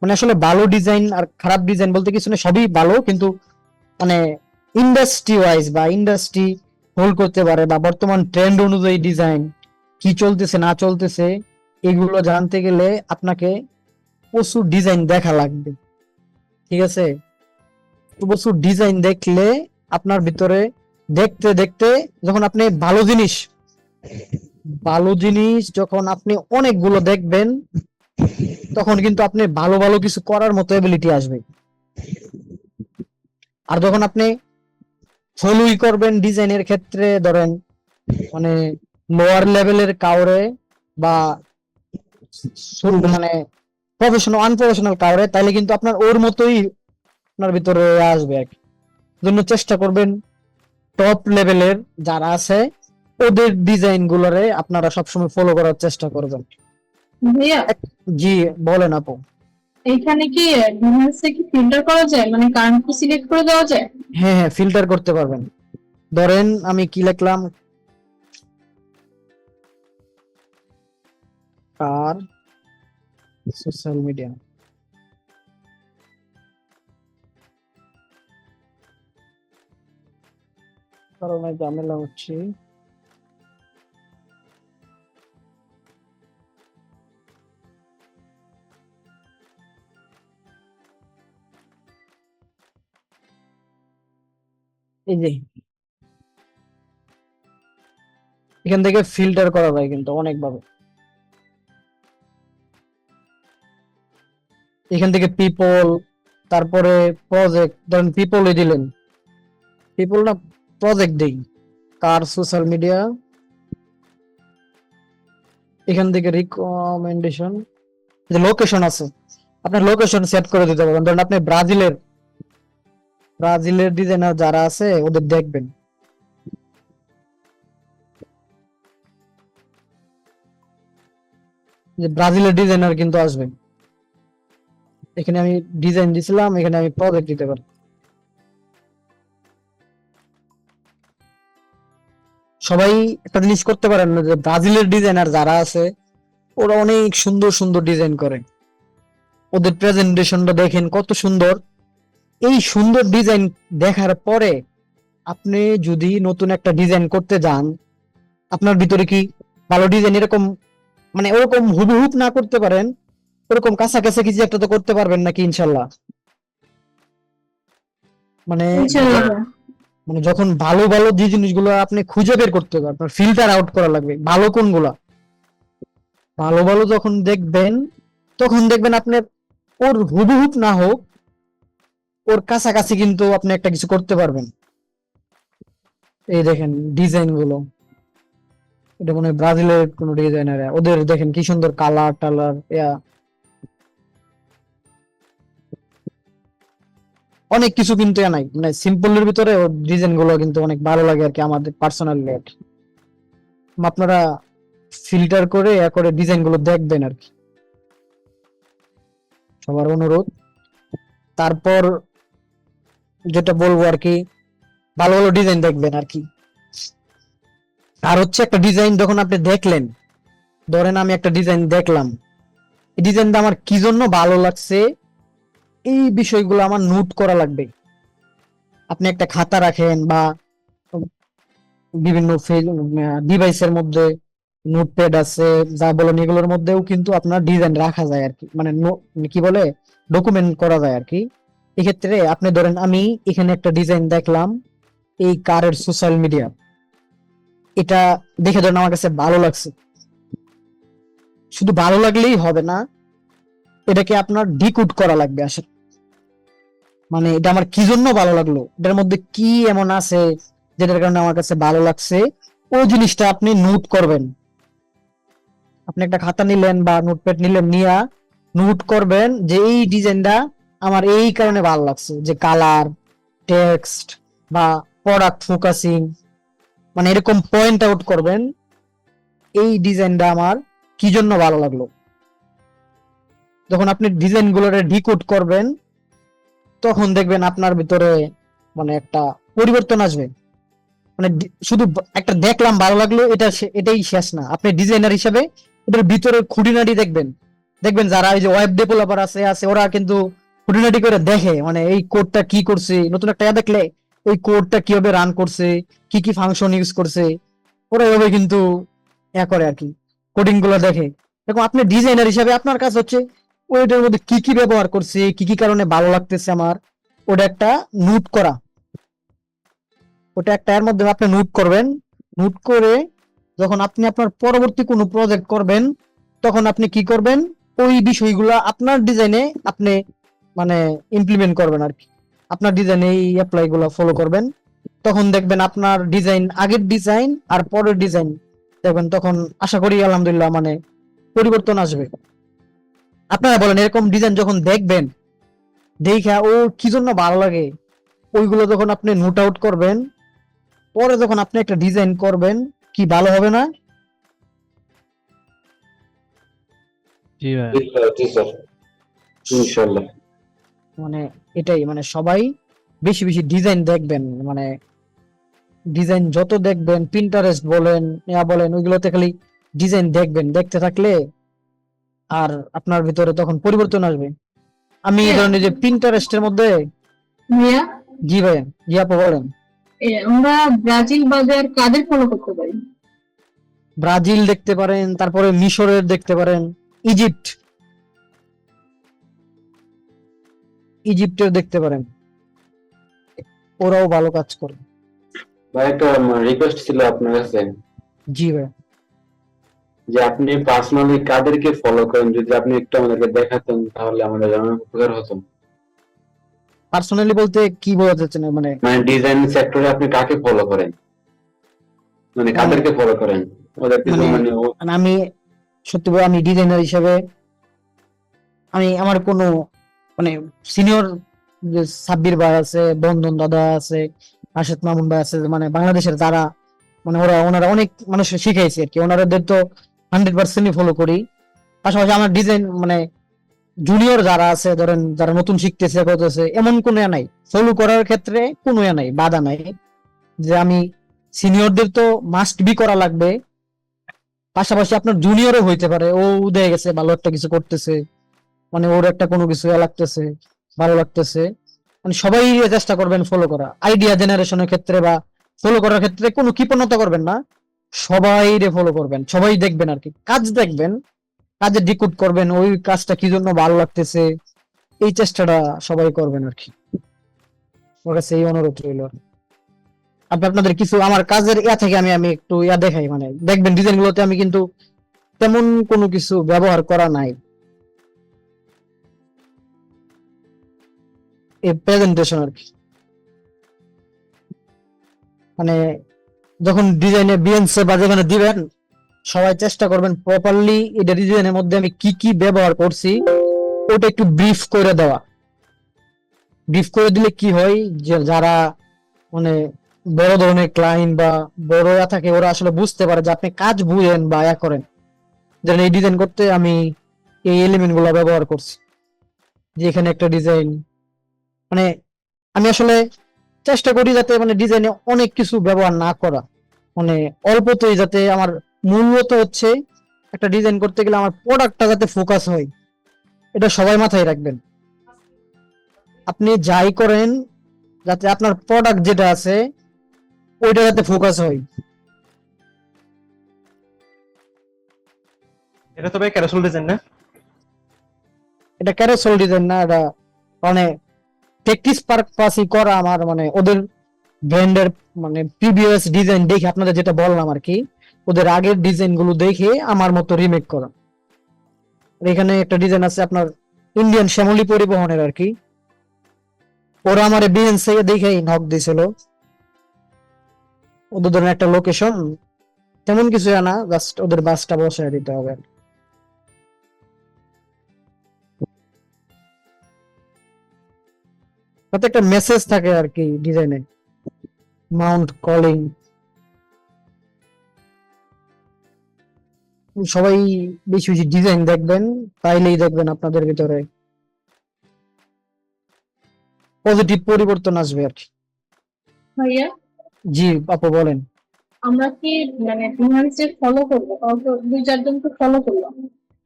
মানে আসলে ভালো ডিজাইন আর খারাপ ডিজাইন বলতে কিছু না, সবই ভালো, কিন্তু মানে ইন্ডাস্ট্রি ওয়াইজ বা ইন্ডাস্ট্রি হোল্ড করতে পারে বা বর্তমান ট্রেন্ড অনুযায়ী ডিজাইন কি চলতেছে না চলতেছে, এগুলো জানতে গেলে আপনাকে প্রচুর ডিজাইন দেখা লাগবে, ঠিক আছে? তো প্রচুর ডিজাইন দেখলে আপনার ভিতরে দেখতে দেখতে যখন আপনি ভালো জিনিস যখন আপনি অনেকগুলো দেখবেন, তখন কিন্তু আপনি ভালো ভালো কিছু করার মতো এবিলিটি আসবে। আর যখন আপনি ফলোই করবেন ডিজাইনের ক্ষেত্রে, ধরেন মানে লোয়ার লেভেলের কাউরে বা মানে প্রফেশনাল আনপ্রফেশনাল কাউরে, তাইলে কিন্তু আপনার ওর মতোই আপনার ভিতরে আসবে আর কি। জন্য চেষ্টা করবেন টপ লেভেলের যারা আছে ওদের ডিজাইন গুলোরে আপনারা সবসময় ফলো করার চেষ্টা করবেন। ভাইয়া, জি বলেন আপু। এখানে কি ডিভাইসে কি ফিল্টার করা যায়, মানে কারেন্ট কি সিলেক্ট করে দেওয়া যায়? হ্যাঁ হ্যাঁ, ফিল্টার করতে পারবেন। ধরেন আমি কি লিখলাম, কার সোশ্যাল মিডিয়া, কারণে ঝামেলা হচ্ছে। এই যে এখান থেকে ফিল্টার করা যায় কিন্তু অনেকভাবে। এখান থেকে পিপল, তারপরে প্রজেক্ট, ধরেন পিপলে দিলেন, পিপল না প্রজেক্ট দেই, কার সোশ্যাল মিডিয়া, এখান থেকে রিকমেন্ডেশন, যে লোকেশন আছে আপনার লোকেশন সেট করে দিতে পারবেন। ধরেন আপনি ব্রাজিলের ডিজাইনার যারা আছে ওদের দেখবেন, যে ব্রাজিলের ডিজাইনার কিন্তু আসবে। এখানে আমি ডিজাইন দিছিলাম, এখানে আমি প্রজেক্ট দিতে পারি। সবাই একটা জিনিস করতে পারেন না, যে ব্রাজিলের ডিজাইনার যারা আছে ওরা অনেক সুন্দর সুন্দর ডিজাইন করে, ওদের প্রেজেন্টেশনটা দেখেন কত সুন্দর। এই সুন্দর ডিজাইন দেখার পরে আপনি যদি নতুন একটা ডিজাইন করতে যান, আপনার ভিতরে কি ভালো ডিজাইন এরকম মানে ওরকম হুবহুব না করতে পারেন, ওরকম কাছাকাছি কিছু একটা তো করতে পারবেন নাকি ইনশাল্লাহ। মানে ইনশাআল্লাহ। মানে যখন ভালো ভালো যে জিনিসগুলো আপনি খুঁজে বের করতে হবে, আপনার ফিল্টার আউট করা লাগবে ভালো কোনগুলা। ভালো ভালো যখন দেখবেন তখন দেখবেন আপনার ওর হুবহুব না হোক, ওর কাছাকাছি কিন্তু আপনি একটা কিছু করতে পারবেন। এই দেখেন ডিজাইন গুলো, এটা মনে হয় ব্রাজিলের কোন ডিজাইনার, ওদের দেখেন কি সুন্দর কালার টালার। অনেক কিছু কিন্তু নাই, মানে সিম্পলের ভিতরে ওর ডিজাইন গুলো কিন্তু অনেক ভালো লাগে আর কি আমাদের পার্সোনালি। আপনারা ফিল্টার করে করে ডিজাইন গুলো দেখবেন আর কি, সবার অনুরোধ। তারপর যেটা বলবো আর কি, ভালো ভালো ডিজাইন দেখবেন আর কি। আর হচ্ছে একটা ডিজাইন যখন আপনি দেখলেন, ধরেন আমি একটা ডিজাইন দেখলাম, এই ডিজাইনটা আমার কি জন্য ভালো লাগছে এই বিষয়গুলো আমার নোট করা লাগবে। আপনি একটা খাতা রাখেন বা বিভিন্ন ডিভাইসের মধ্যে নোটপ্যাড আছে যা বলেন, এগুলোর মধ্যেও কিন্তু আপনার ডিজাইন রাখা যায় আর কি, মানে কি বলে ডকুমেন্ট করা যায় আর কি। এক্ষেত্রে আপনি ধরেন আমি এখানে একটা ডিজাইন দেখলাম, এই কারের সোশ্যাল মিডিয়া, এটা দেখে ধরেন আমার কাছে ভালো লাগছে। শুধু ভালো লাগলেই হবে না, এটাকে আপনার ডিকোড করা লাগবে আসলে, মানে এটা আমার কি জন্য ভালো লাগলো, এটার মধ্যে কি এমন আছে যেটার কারণে আমার কাছে ভালো লাগছে, ওই জিনিসটা আপনি নোট করবেন। আপনি একটা খাতা নিলেন বা নোটপ্যাড নিলেন, নিয়ে নোট করবেন যে এই ডিজাইনটা আমার এই কারণে ভালো লাগছে, যে কালার, টেক্সট বা প্রোডাক্ট ফোকাসিং, মানে এরকম পয়েন্ট আউট করবেন এই ডিজাইনটা আমার কি জন্য ভালো লাগলো। যখন আপনি ডিজাইন গুলোরে ডিকোড করবেন তখন দেখবেন আপনার ভিতরে মানে একটা পরিবর্তন আসবে। মানে শুধু একটা দেখলাম ভালো লাগলো এটাই শেষ না, আপনি ডিজাইনার হিসেবে এটার ভিতরে খুঁটিনাটি দেখবেন। দেখবেন যারা এই যে ওয়েব ডেভেলপার আছে ওরা কিন্তু খুঁটিনাটি করে দেখে, মানে এই কোডটা কি করছে, নতুন একটা দেখলে এই কোডটা কিভাবে রান করছে, কি কি ফাংশন ইউজ করছে, ওরা এভাবে কিন্তু করে আর কি, কোডিং গুলো দেখে। দেখুন আপনি ডিজাইনার হিসেবে আপনার কাজ হচ্ছে ওইটার মধ্যে কি কি ব্যবহার করছে, কি কি কারণে ভালো লাগতেছে আমার, ওটা একটা নোট করা। ওটা একটা এর মধ্যে আপনি নোট করবেন। নোট করে যখন আপনি আপনার পরবর্তী কোনো প্রজেক্ট করবেন তখন আপনি কি করবেন, ওই বিষয়গুলো আপনার ডিজাইনে আপনি মানে ইমপ্লিমেন্ট করবেন আর কি, আপনার ডিজাইনে এই অ্যাপ্লাই গুলো ফলো করবেন। তখন দেখবেন আপনার ডিজাইন, আগের ডিজাইন আর পরের ডিজাইন দেখবেন, তখন আশা করি আলহামদুলিল্লাহ মানে পরিবর্তন আসবে। আপনারা বলেন এরকম ডিজাইন যখন দেখবেন, দেখা ও কি জন্য ভালো লাগে, ওইগুলো যখন আপনি নোট আউট করবেন, পরে যখন আপনি একটা ডিজাইন করবেন কি ভালো হবে না? জি ভাই। জি স্যার, ইনশাআল্লাহ। মানে এটাই, মানে সবাই বেশি বেশি ডিজাইন দেখবেন, মানে ডিজাইন যত দেখবেন, পিন্টারেস্ট বলেন বলেন, ওইগুলোতে খালি ডিজাইন দেখবেন, দেখতে থাকলে আর আপনার ভিতরে তখন পরিবর্তন আসবে। আমি এই ধরনের যে পিন্টারেস্টের মধ্যে, ভাইয়া, জি ভাই, জি আপু বলেন। আমরা ব্রাজিল বাজার কাদের ফলো করতে পারি? ব্রাজিল দেখতে পারেন, তারপরে মিশরের দেখতে পারেন, ইজিপ্টের দেখতে পারেন, ওরাও ভালো কাজ করে। ভাই একটা রিকোয়েস্ট ছিল আপনার কাছে। জি ভাই। যে আপনি পার্সোনালি কাদেরকে ফলো করেন, যদি আপনি একটু আমাদেরকে দেখাতেন তাহলে আমাদের অনেক উপকার হতো। পার্সোনালি বলতে কি বোঝাতে চাচ্ছেন, মানে মানে ডিজাইন সেক্টরে আপনি কাকে ফলো করেন, মানে কাদেরকে ফলো করেন, ওদের কিছু মানে মানে মানে আমি সত্যি বলে আমি ডিজাইনার হিসেবে আমি আমার কোনো মানে সিনিয়র যে সাব্বির ভাই আছে, বন্ধন দাদা আছে, রাশেদ মামুন ভাই আছে, মানে বাংলাদেশের যারা মানে ওনারা অনেক মানুষ শিখাইছে আর কি, ওনাদের তো 100% ফলো করি। পাশাপাশি আমার ডিজাইন মানে জুনিয়র যারা আছে, ধরেন যারা নতুন শিখতেছে করতেছে, এমন কোনো নাই ফলো করার ক্ষেত্রে কোনো নাই, বাধা নাই যে আমি সিনিয়রদের তো মাস্ট বি করা লাগবে। পাশাপাশি আপনার জুনিয়রও হইতে পারে, ও উদয় গেছে ভালো একটা কিছু করতেছে, মানে ওর একটা কোনো কিছু লাগতেছে, ভালো লাগতেছে, মানে সবাই চেষ্টা করবেন ফলো করা, আইডিয়া জেনারেশনের ক্ষেত্রে বা ফলো করার ক্ষেত্রে কোনো কৃপণতা করবেন না, সবাই ফলো করবেন, সবাই দেখবেন আর কি, কাজ দেখবেন, কাজে ডিকোড করবেন, ওই কাজটা কি জন্য ভালো লাগতেছে, এই চেষ্টাটা সবাই করবেন আর কি। ওর কাছে এই অনুরোধ রইল। আপনি আপনাদের কিছু আমার কাজের থেকে আমি আমি একটু দেখাই, মানে দেখবেন ডিজাইন গুলোতে আমি কিন্তু তেমন কোনো কিছু ব্যবহার করা নাই। এই প্রেজেন্টেশন আর কি, মানে যখন ডিজাইনে বিএনসি বা যেখানে দিবেন সবাই চেষ্টা করবেন প্রপারলি এটা ডিজাইনের মধ্যে আমি কি কি ব্যবহার করছি ওটা একটু ব্রিফ করে দেওয়া। ব্রিফ করে দিলে কি হয়, যে যারা মানে বড় ধরনের ক্লায়েন্ট বা বড় থাকে ওরা আসলে বুঝতে পারে যে আপনি কাজ বুঝেন বা করেন, যেন এই ডিজাইন করতে আমি এই এলিমেন্ট গুলো ব্যবহার করছি, যে এখানে একটা ডিজাইন, মানে আমি আসলে চেষ্টা করি যাতে মানে ডিজাইনে অনেক কিছু ব্যবহার না করা, মানে অল্পতেই যাতে আমার মূলত হচ্ছে একটা ডিজাইন করতে গেলে আমার প্রোডাক্টটা যাতে ফোকাস হয়, এটা সবাই মাথায় রাখবেন। আপনি যাই করেন যাতে আপনার প্রোডাক্ট যেটা আছে ওইটা যাতে ফোকাস হয়। এটা তো ভাই ক্যারাসল ডিজাইন না? এটা ক্যারোসেল ডিজাইন না, এটা মানে প্র্যাকটিস পারপাসই করা আমার, মানে ওদের ব্র্যান্ডের মানে প্রিভিয়াস ডিজাইন দেখে আপনাদের যেটা বললাম আর কি, ওদের আগের ডিজাইন গুলো দেখে আমার মতো রিমেক করা। আর এখানে একটা ডিজাইন আছে আপনার ইন্ডিয়ান শ্যামলী পরিবহনের আর কি, ওরা আমার বিএনসি দেখেই নক দিয়েছিল, ওদের ধরেন একটা লোকেশন তেমন কিছু না, জাস্ট ওদের বাসটা বসায় দিতে হবে। তাতে একটা মেসেজ থাকে আর কি ডিজাইনে, মাউন্ট কলিং, সবাই বেশি বেশি ডিজাইন দেখবেন, তাইলেই দেখবেন আপনাদের ভিতরে পজিটিভ পরিবর্তন আসবে আর কি। ভাইয়া, জি আপু বলেন। আমরা কি মানে তোমার যে ফলো করবো, কাউকে 2-4 জনকে ফলো করলাম,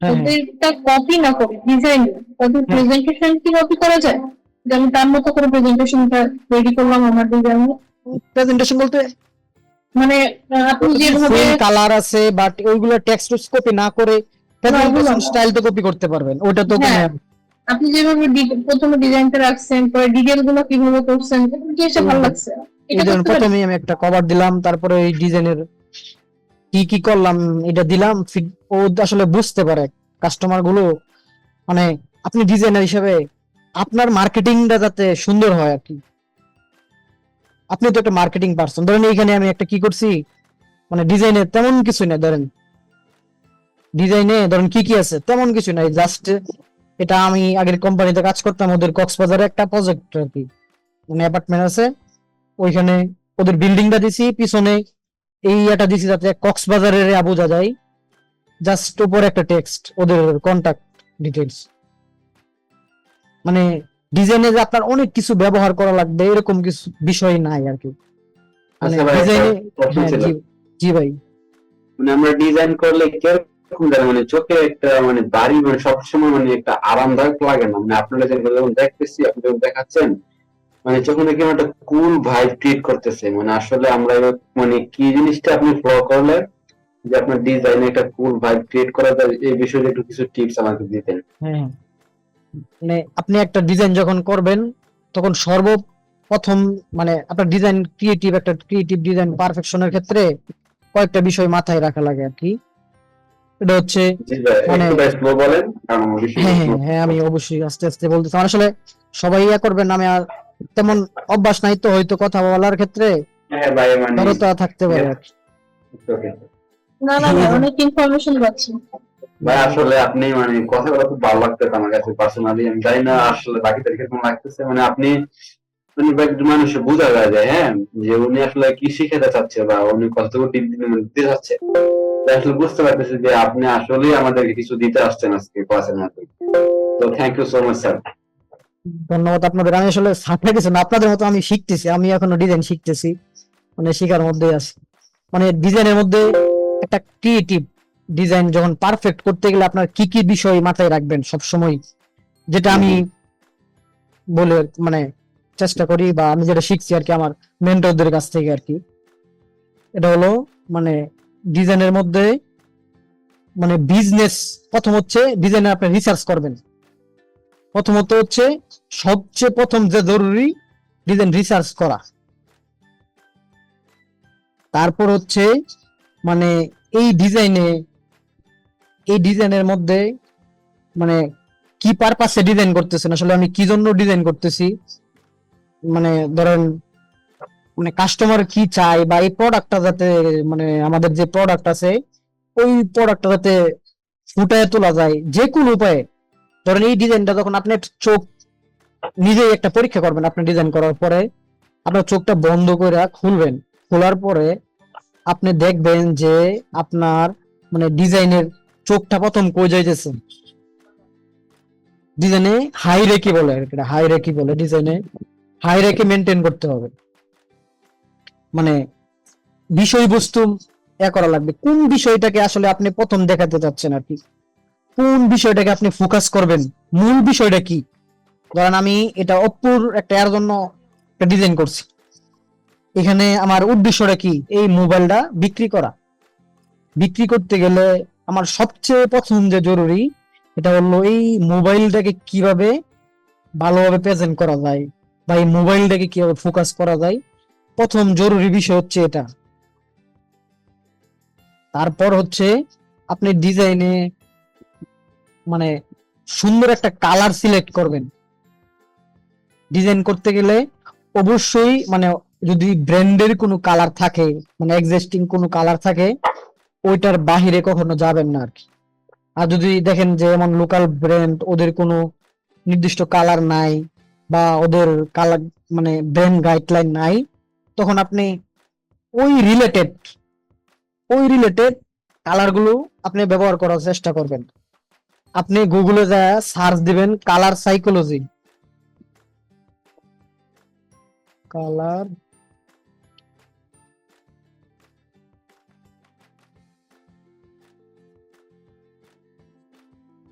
হ্যাঁ হ্যাঁ ওদেরটা কপি না করে ডিজাইন, ওদের প্রেজেন্টেশন কি কপি করা যায়? যে আমি তার মতো করে প্রেজেন্টেশনটা রেডি করলাম আমার ডিজাইন, প্রেজেন্টেশন বলতে মানে আপনি যেভাবে সেম কালার আছে বাট ওইগুলো টেক্সট কপি না করে প্রেজেন্টেশন স্টাইল তো কপি করতে পারবেন, ওটা তো হ্যাঁ, আপনি যেভাবে প্রথমে ডিজাইনটা রাখছেন, পরে ডিটেল গুলো কিভাবে করছেন, জিনিসটা ভালো লাগছে। এটা এই যেমন করতে পারি। প্রথমে আমি একটা কভার দিলাম, তারপরে এই ডিজাইনের কি কি করলাম এটা দিলাম, ও আসলে বুঝতে পারে কাস্টমার গুলো, মানে আপনি ডিজাইনার হিসেবে আপনার মার্কেটিংটা যাতে সুন্দর হয় আর কি। আপনি তো একটা মার্কেটিং পারসন, ধরেন এইখানে আমি একটা কি করছি, মানে ডিজাইনে তেমন কিছু নাই, ধরেন ডিজাইনে ধরেন কি কি আছে তেমন কিছু নাই, জাস্ট এটা আমি আগের কোম্পানিতে কাজ করতাম, ওদের কক্সবাজারে একটা প্রজেক্ট আর কি, মানে অ্যাপার্টমেন্ট আছে ওইখানে, ওদের বিল্ডিংটা দিছি, পিছনে এই এটা দিছি যাতে কক্সবাজারের বোঝা যায়, জাস্ট উপরে একটা টেক্সট ওদের কন্টাক্ট ডিটেলস, মানে ডিজাইনে যে আপনার অনেক কিছু ব্যবহার করা লাগবে এরকম কিছু বিষয় নাই আর কি, মানে আচ্ছা ভাই, একটা ডিজাইনে। প্রশ্ন হ্যাঁ ছিল। জি জি ভাই। মানে আমরা ডিজাইন করলে কিরকম লাগে, মানে চোখে একটা মানে বাড়ি মানে সবসময় মানে একটা আরামদায়ক লাগে না, মানে আপনারা যখন দেখতেছি, আপনি যখন দেখাচ্ছেন, মানে যখন দেখি একটা কুল ভাইব ক্রিয়েট করতেছে, মানে আসলে আমরা মানে কি জিনিসটা আপনি ফলো করলে যে আপনার ডিজাইনে একটা কুল ভাইব ক্রিয়েট করা যায়, এই বিষয়ে একটু কিছু টিপস আমাকে দিতেন। হ্যাঁ মানে আপনি একটা ডিজাইন যখন করবেন তখন সর্বপ্রথম মানে আপনার ডিজাইন ক্রিয়েটিভ, একটা ক্রিয়েটিভ ডিজাইন পারফেকশনের ক্ষেত্রে কয়েকটা বিষয় মাথায় রাখা লাগে আর কি। এটা হচ্ছে জি ভাই, মানে একটু স্লো বলেন, কারণ আমার বিষয়টা হ্যাঁ slow। হ্যাঁ হ্যাঁ, আমি অবশ্যই আস্তে আস্তে বলতেছি। আমার আসলে সবাই ইয়া করবেন, আমি আর তেমন অভ্যাস নাই তো হয়তো কথা বলার ক্ষেত্রে হ্যাঁ ভাই, মানে জড়তা থাকতে পারে আর কি। okay. না না ভাই, অনেক ইনফরমেশন পাচ্ছি। ভাই আসলে আপনি মানে কথাগুলো খুব ভালো লাগতেছে আমার কাছে পার্সোনালি, আমি জানি না আসলে বাকিদের কেমন লাগতেছে, মানে আপনি মানে একজন মানুষ বোঝা যায় যে হ্যাঁ, যে উনি আসলে কি শিখাতে চাচ্ছে বা উনি কতটুকু দিতে চাচ্ছে। তাই আসলে বুঝতে পারতেছি যে আপনি আসলেই আমাদেরকে কিছু দিতে আসছেন আজকে ক্লাসের মধ্যে। তো thank you so much sir. ধন্যবাদ আপনাদের। আমি আসলে সাথে কিছু না, আপনাদের মতো আমি শিখতেছি, আমি এখনো ডিজাইন শিখতেছি, মানে শেখার মধ্যে আছি। মানে ডিজাইনের মধ্যে একটা ক্রিয়েটিভ ডিজাইন যখন পারফেক্ট করতে গেলে আপনার কি কি বিষয় মাথায় রাখবেন সব সময়, যেটা আমি বলে মানে চেষ্টা করি বা আমি যেটা শিখছি আর কি আমার মেন্টরদের কাছ থেকে আর কি। এটা হলো মানে ডিজাইনের মধ্যে মানে বিজনেস, প্রথম হচ্ছে ডিজাইনে আপনি রিসার্চ করবেন। প্রথমত হচ্ছে সবচেয়ে প্রথম যে জরুরি ডিজাইন রিসার্চ করা। তারপর হচ্ছে মানে এই ডিজাইনে এই ডিজাইনের মধ্যে মানে কি পারপাসে ডিজাইন করতেছেন, আসলে আমি কি জন্য ডিজাইন করতেছি, মানে ধরেন মানে কাস্টমার কি চায় বা এই প্রোডাক্টটা যাতে মানে আমাদের যে প্রোডাক্ট আছে ওই প্রোডাক্টটা যাতে ফুটায় তোলা যায় যে কোনো উপায়ে। ধরেন এই ডিজাইনটা যখন আপনি চোখ নিজেই একটা পরীক্ষা করবেন, আপনি ডিজাইন করার পরে আপনার চোখটা বন্ধ করে খুলবেন, খোলার পরে আপনি দেখবেন যে আপনার মানে ডিজাইনের চোখটা প্রথম কই যাইতেছে। ডিজাইনে হাই রেকি বলে, এটা হাই রেকি বলে, ডিজাইনে হাই রেকি মেনটেন করতে হবে। মানে বিষয়বস্তু করা লাগবে, কোন বিষয়টাকে আসলে আপনি প্রথম দেখাতে চাচ্ছেন আর কি, কোন বিষয়টাকে আপনি ফোকাস করবেন, মূল বিষয়টা কি। ধরেন আমি এটা অপুর একটা এর জন্য একটা ডিজাইন করছি, এখানে আমার উদ্দেশ্যটা কি, এই মোবাইলটা বিক্রি করা। বিক্রি করতে গেলে আমার সবচেয়ে প্রথম যে জরুরি এটা হলো এই মোবাইলটাকে কিভাবে ভালোভাবে প্রেজেন্ট করা যায় বা এই মোবাইলটাকে কিভাবে ফোকাস করা যায়, প্রথম জরুরি বিষয় হচ্ছে এটা। তারপর হচ্ছে আপনি ডিজাইনে মানে সুন্দর একটা কালার সিলেক্ট করবেন। ডিজাইন করতে গেলে অবশ্যই মানে যদি ব্র্যান্ডের কোনো কালার থাকে, মানে এক্সিস্টিং কোনো কালার থাকে, ওইটার বাহিরে কখনো যাবেন না আর কি। আর যদি দেখেন যে এমন লোকাল ব্র্যান্ড ওদের কোনো নির্দিষ্ট কালার নাই বা ওদের কালার মানে ব্র্যান্ড গাইডলাইন নাই, তখন আপনি ওই রিলেটেড কালারগুলো আপনি ব্যবহার করার চেষ্টা করবেন। আপনি গুগলে যা সার্চ দিবেন colour psychology, colour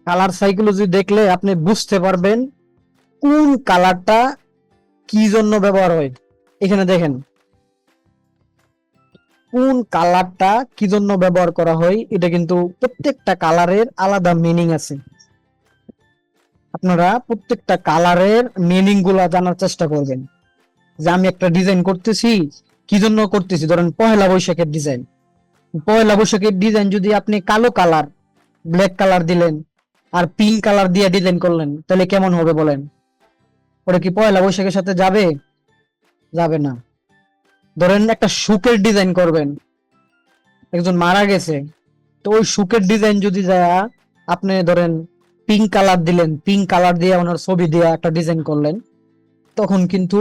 colour psychology দেখলে আপনি বুঝতে পারবেন কোন কালারটা কি জন্য ব্যবহার হয়। এখানে দেখেন কোন কালারটা কি জন্য ব্যবহার করা হয়, এটা কিন্তু প্রত্যেকটা কালারের আলাদা মিনিং আছে। আপনারা প্রত্যেকটা কালারের মিনিং গুলা জানার চেষ্টা করবেন, যে আমি একটা ডিজাইন করতেছি কি জন্য করতেছি। ধরেন পহেলা বৈশাখের ডিজাইন, পহেলা বৈশাখের ডিজাইন যদি আপনি কালো কালার ব্ল্যাক কালার দিলেন আর পিঙ্ক কালার দিয়ে ডিজাইন করলেন, তাহলে কেমন হবে বলেন? ওটা কি পয়লা বৈশাখের সাথে যাবে? যাবে না। ধরেন একটা শুকের ডিজাইন করবেন, একজন মারা গেছে, তো ওই শুকের ডিজাইন যদি যায় আপনি ধরেন পিঙ্ক কালার দিলেন, পিঙ্ক কালার দিয়ে ওনার ছবি দিয়ে একটা ডিজাইন করলেন, তখন কিন্তু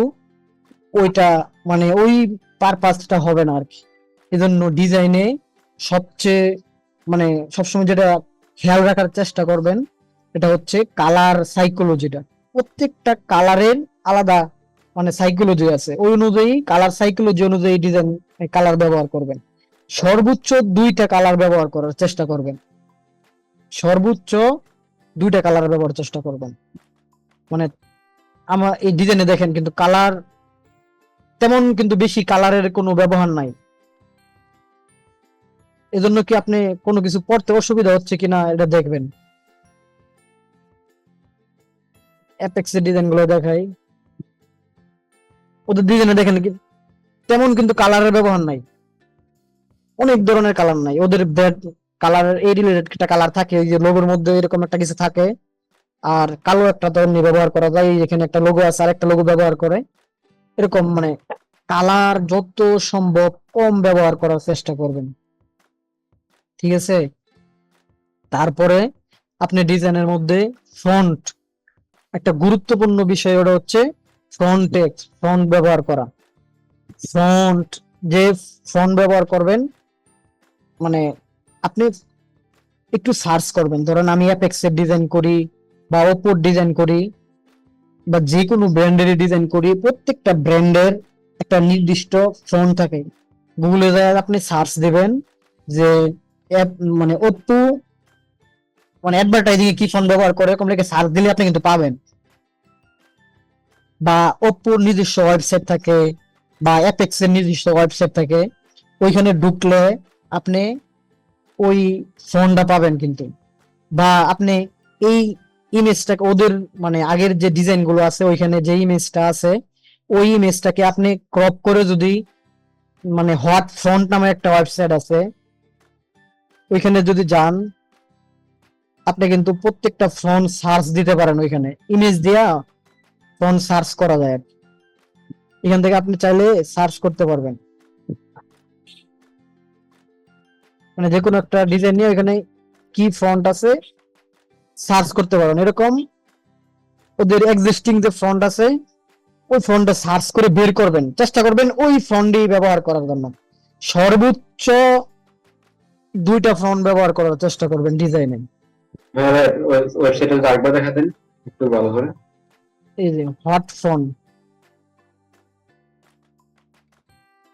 ওইটা মানে ওই পারপাসটা হবে না আর কি। এজন্য ডিজাইনে সবচেয়ে মানে সবসময় যেটা খেয়াল রাখার চেষ্টা করবেন এটা হচ্ছে কালার সাইকোলজিটা। প্রত্যেকটা কালারের আলাদা মানে সাইকোলজি আছে, ওই অনুযায়ী কালার সাইকোলজি অনুযায়ী ডিজাইন কালার ব্যবহার করবেন। সর্বোচ্চ 2টা কালার ব্যবহার করার চেষ্টা করবেন, সর্বোচ্চ 2টা কালার ব্যবহার চেষ্টা করবেন। মানে আমার এই ডিজাইনে দেখেন কিন্তু কালার তেমন কিন্তু বেশি কালারের কোনো ব্যবহার নাই। এজন্য কি আপনি কোনো কিছু পড়তে অসুবিধা হচ্ছে কিনা এটা দেখবেন। অ্যাপেক্স এর ডিজাইন গুলো দেখাই, ওদের ডিজাইনে দেখেন কি তেমন কিন্তু কালারের ব্যবহার নাই। অনেক ধরনের কালার নাই, ওদের কালার এই রিলেটেড একটা কালার থাকে, ওই যে লোগোর মধ্যে এরকম একটা কিছু থাকে, আর কালো একটা তো এমনি ব্যবহার করা যায়, এখানে একটা লোগো আছে আর একটা লোগো ব্যবহার করে, এরকম মানে কালার যত সম্ভব কম ব্যবহার করার চেষ্টা করবেন, ঠিক আছে। তারপরে আপনি ডিজাইনের মধ্যে ফন্ট, একটা গুরুত্বপূর্ণ বিষয় ওটা হচ্ছে ফন্ট টেক্সট, ফন্ট ব্যবহার করা। ফন্ট, যে ফন্ট ব্যবহার করবেন, মানে আপনি একটু সার্চ করবেন, ধরেন আমি অ্যাপেক্স এর ডিজাইন করি বা ওপোর ডিজাইন করি বা যে কোনো ব্র্যান্ডের ডিজাইন করি, প্রত্যেকটা ব্র্যান্ডের একটা নির্দিষ্ট ফন্ট থাকে। গুগলে যায় আপনি সার্চ দিবেন যে মানে ওপো মানে অ্যাডভার্টাইজিং এ কি ফন্ট ব্যবহার করে, এরকম লিখে সার্চ দিলে আপনি কিন্তু পাবেন। বা ওপ্পোর নিজস্ব ওয়েবসাইট থাকে বা অ্যাপেক্স এর নিজস্ব ওয়েবসাইট থাকে, ওইখানে ঢুকলে আপনি ওই ফন্টটা পাবেন কিন্তু। বা আপনি এই ইমেজটাকে ওদের মানে আগের যে ডিজাইন গুলো আছে ওইখানে যে ইমেজটা আছে, ওই ইমেজটাকে আপনি ক্রপ করে যদি মানে হট ফন্ট নামে একটা ওয়েবসাইট আছে, ওইখানে যদি যান আপনি কিন্তু প্রত্যেকটা ফন্ট সার্চ দিতে পারেন, ওইখানে ইমেজ দিয়া ফন্ট সার্চ করা যায় আর কি। এখান থেকে আপনি চাইলে সার্চ করতে পারবেন, মানে যে কোনো একটা ডিজাইন নিয়ে ওইখানে কি ফন্ট আছে সার্চ করতে পারবেন। এরকম ওদের এক্সিস্টিং যে ফন্ট আছে ওই ফন্টটা সার্চ করে বের করবেন, চেষ্টা করবেন ওই ফন্টই ব্যবহার করার জন্য। সর্বোচ্চ 2টা ফন্ট ব্যবহার করার চেষ্টা করবেন ডিজাইনে। ওয়েবসাইটের আরেকবার দেখাতেন একটু ভালো করে। এই যে হট ফন্ট,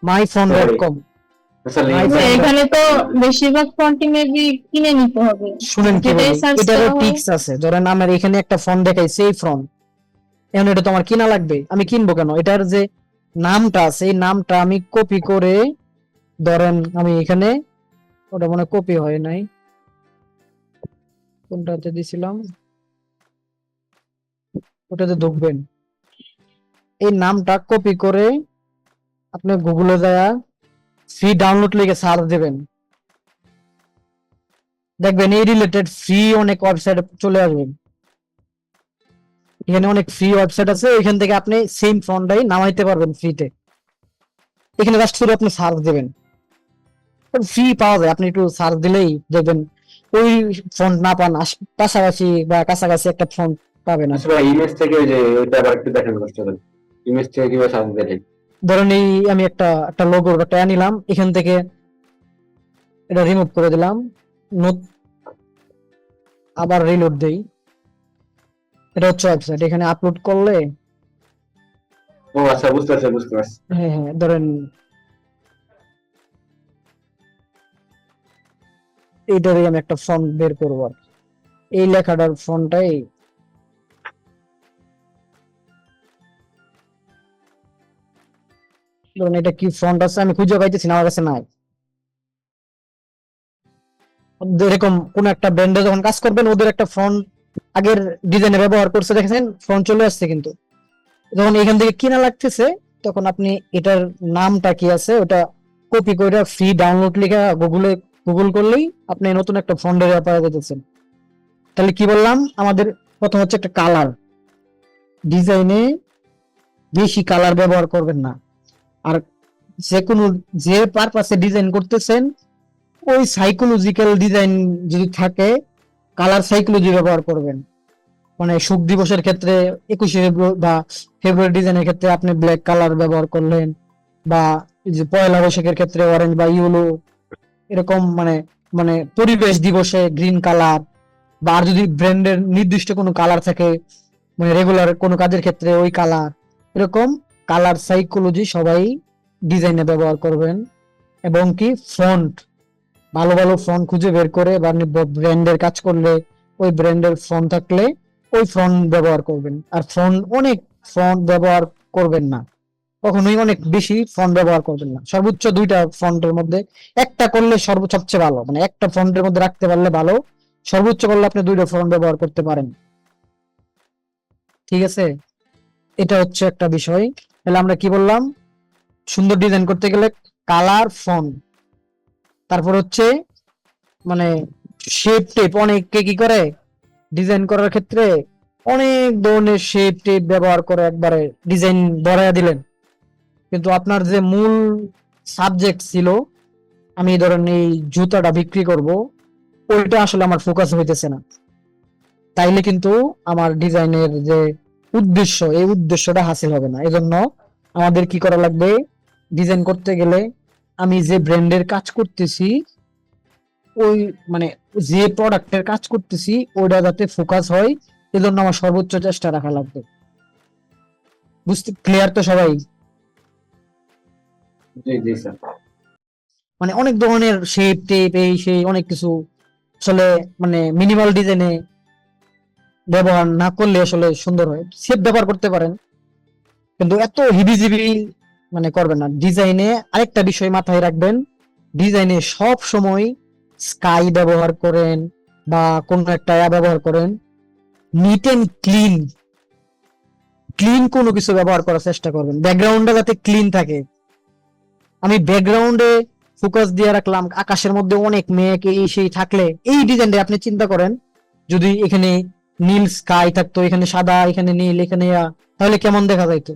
myfont.com। আচ্ছা, My link phone- এখানে তো বেশিরভাগ ফন্টই মেবি কিনে নিতে হবে। শুনেন কি যেটাই বলি, search এটারও করা হয়। টিক্স আছে। ধরেন আমার এখানে একটা ফন্ট দেখাইছে, এই ফন্ট, এখন এটা তো আমার কিনা লাগবে, আমি কিনবো কেন? এটার যে নামটা আছে এই নামটা আমি কপি করে, ধরেন আমি এখানে, ওটা মনে কপি হয় নাই, কোনটাতে দিছিলাম, ওটাতে ঢুকবেন, এই নামটা কপি করে আপনি গুগলে যায় ফ্রি ডাউনলোড লিখে সার্চ দিবেন, দেখবেন এই রিলেটেড ফ্রি অনেক ওয়েবসাইট চলে আসবেন। এখানে অনেক ফ্রি ওয়েবসাইট আছে, এখান থেকে আপনি সেম ফন্টটাই নামাইতে পারবেন ফ্রিতে। এখানে জাস্ট শুধু আপনি সার্চ দিবেন, ফ্রি পাওয়া যায়, আপনি একটু সার্চ দিলেই দেখবেন ওই ফন্ট না পান পাশাপাশি বা কাছাকাছি একটা ফন্ট পাবেন। আসলে ইমেজ থেকে ওই যে ওইটা আবার একটু দেখার কষ্ট করেন, ইমেজ থেকে কিভাবে সার্চ দিলেন। ধরেন এই আমি একটা লোগো একটা নিলাম, এখান থেকে এটা রিমুভ করে দিলাম, আবার রিলোড দেই, এটা হচ্ছে ওয়েবসাইট। এখানে আপলোড করলে ও আচ্ছা, বুঝতে পারছি। হ্যাঁ হ্যাঁ, ধরেন এইটারই আমি একটা ফন্ট বের করবো আর কি। এই লেখাটার ফন্টটাই ধরুন, এটা কি ফন্ট আছে আমি খুঁজে পাইতেছি না, আমার কাছে নাই। এরকম কোন একটা ব্র্যান্ডে যখন কাজ করবেন ওদের একটা ফন্ট আগের ডিজাইনে ব্যবহার করছে, দেখেছেন ফন্ট চলে আসছে, কিন্তু যখন এখান থেকে কিনা লাগতেছে তখন আপনি এটার নামটা কি আছে ওটা কপি করে ফ্রি ডাউনলোড লিখে গুগল করলেই আপনি নতুন একটা ফন্টের ব্যাপারে যেতেছেন। তাহলে কি বললাম, আমাদের প্রথম হচ্ছে একটা কালার, ডিজাইনে বেশি কালার ব্যবহার করবেন না, আর যে কোনো যে পারপাসে ডিজাইন করতেছেন ওই সাইকোলজিক্যাল ডিজাইন যদি থাকে কালার সাইকোলজি ব্যবহার করবেন। মানে শোক দিবসের ক্ষেত্রে 21শে ফেব্রুয়ারি বা ফেব্রুয়ারি ডিজাইনের ক্ষেত্রে আপনি ব্ল্যাক কালার ব্যবহার করলেন, বা এই যে পয়লা বৈশাখের ক্ষেত্রে অরেঞ্জ বা ইয়েলো, এরকম মানে মানে পরিবেশ দিবসে গ্রিন কালার, বা আর যদি ব্র্যান্ডের নির্দিষ্ট কোনো কালার থাকে মানে রেগুলার কোনো কাজের ক্ষেত্রে ওই কালার, এরকম কালার সাইকোলজি সবাই ডিজাইনে ব্যবহার করবেন। এবং কি ফন্ট, ভালো ভালো ফন্ট খুঁজে বের করে বা ব্র্যান্ডের কাজ করলে ওই ব্র্যান্ডের ফন্ট থাকলে ওই ফন্ট ব্যবহার করবেন। আর অনেক ফন্ট ব্যবহার করবেন না, কখনোই অনেক বেশি ফন্ট ব্যবহার করবেন না। সর্বোচ্চ 2টা ফন্টের মধ্যে একটা করলে সবচেয়ে ভালো, মানে একটা ফন্টের মধ্যে রাখতে পারলে ভালো, সর্বোচ্চ করলে আপনি 2টা ফন্ট ব্যবহার করতে পারেন, ঠিক আছে। এটা হচ্ছে একটা বিষয়। তাহলে আমরা কি বললাম, সুন্দর ডিজাইন করতে গেলে কালার, ফন্ট, তারপর হচ্ছে মানে শেপ টেপ, অনেকে কি করে ডিজাইন করার ক্ষেত্রে অনেক ধরনের শেপ টেপ ব্যবহার করে একবারে ডিজাইন ধরায়া দিলেন, কিন্তু আপনার যে মূল সাবজেক্ট ছিল আমি ধরেন এই জুতাটা বিক্রি করব, ওইটা আসলে আমার ফোকাস হইতেছে না, তাইলে কিন্তু আমার ডিজাইনের যে উদ্দেশ্য এই উদ্দেশ্যটা হাসিল হবে না। এজন্য আমাদের কি করা লাগবে, ডিজাইন করতে গেলে আমি যে ব্র্যান্ডের কাজ করতেছি ওই মানে যে প্রোডাক্টের কাজ করতেছি ওইটা যাতে ফোকাস হয়, এজন্য আমার সর্বোচ্চ চেষ্টা রাখা লাগবে। বুঝতে ক্লিয়ার তো সবাই? জি জি স্যার। মানে অনেক ধরনের শেপ টেপ এই সেই অনেক কিছু আসলে মানে মিনিমাল ডিজাইনে ব্যবহার না করলে আসলে সুন্দর হয়। শেপ ব্যবহার করতে পারেন কিন্তু এত হিবিজিবি মানে করবেন না। ডিজাইনে আরেকটা বিষয় মাথায় রাখবেন, ডিজাইনে সব সময় স্কাই ব্যবহার করেন বা কোন একটা ব্যবহার করেন, নিট এন্ড ক্লিন, ক্লিন কোনো কিছু ব্যবহার করার চেষ্টা করবেন, ব্যাকগ্রাউন্ডটা যাতে ক্লিন থাকে। আমি ব্যাকগ্রাউন্ডে ফোকাস দিয়ে রাখলাম, আকাশের মধ্যে অনেক মেঘ এই সেই থাকলে এই ডিজাইনটা আপনি চিন্তা করেন যদি এখানে নীল স্কাই থাকতো, এখানে সাদা, এখানে নীল, এখানে তাহলে কেমন দেখা যাইতো?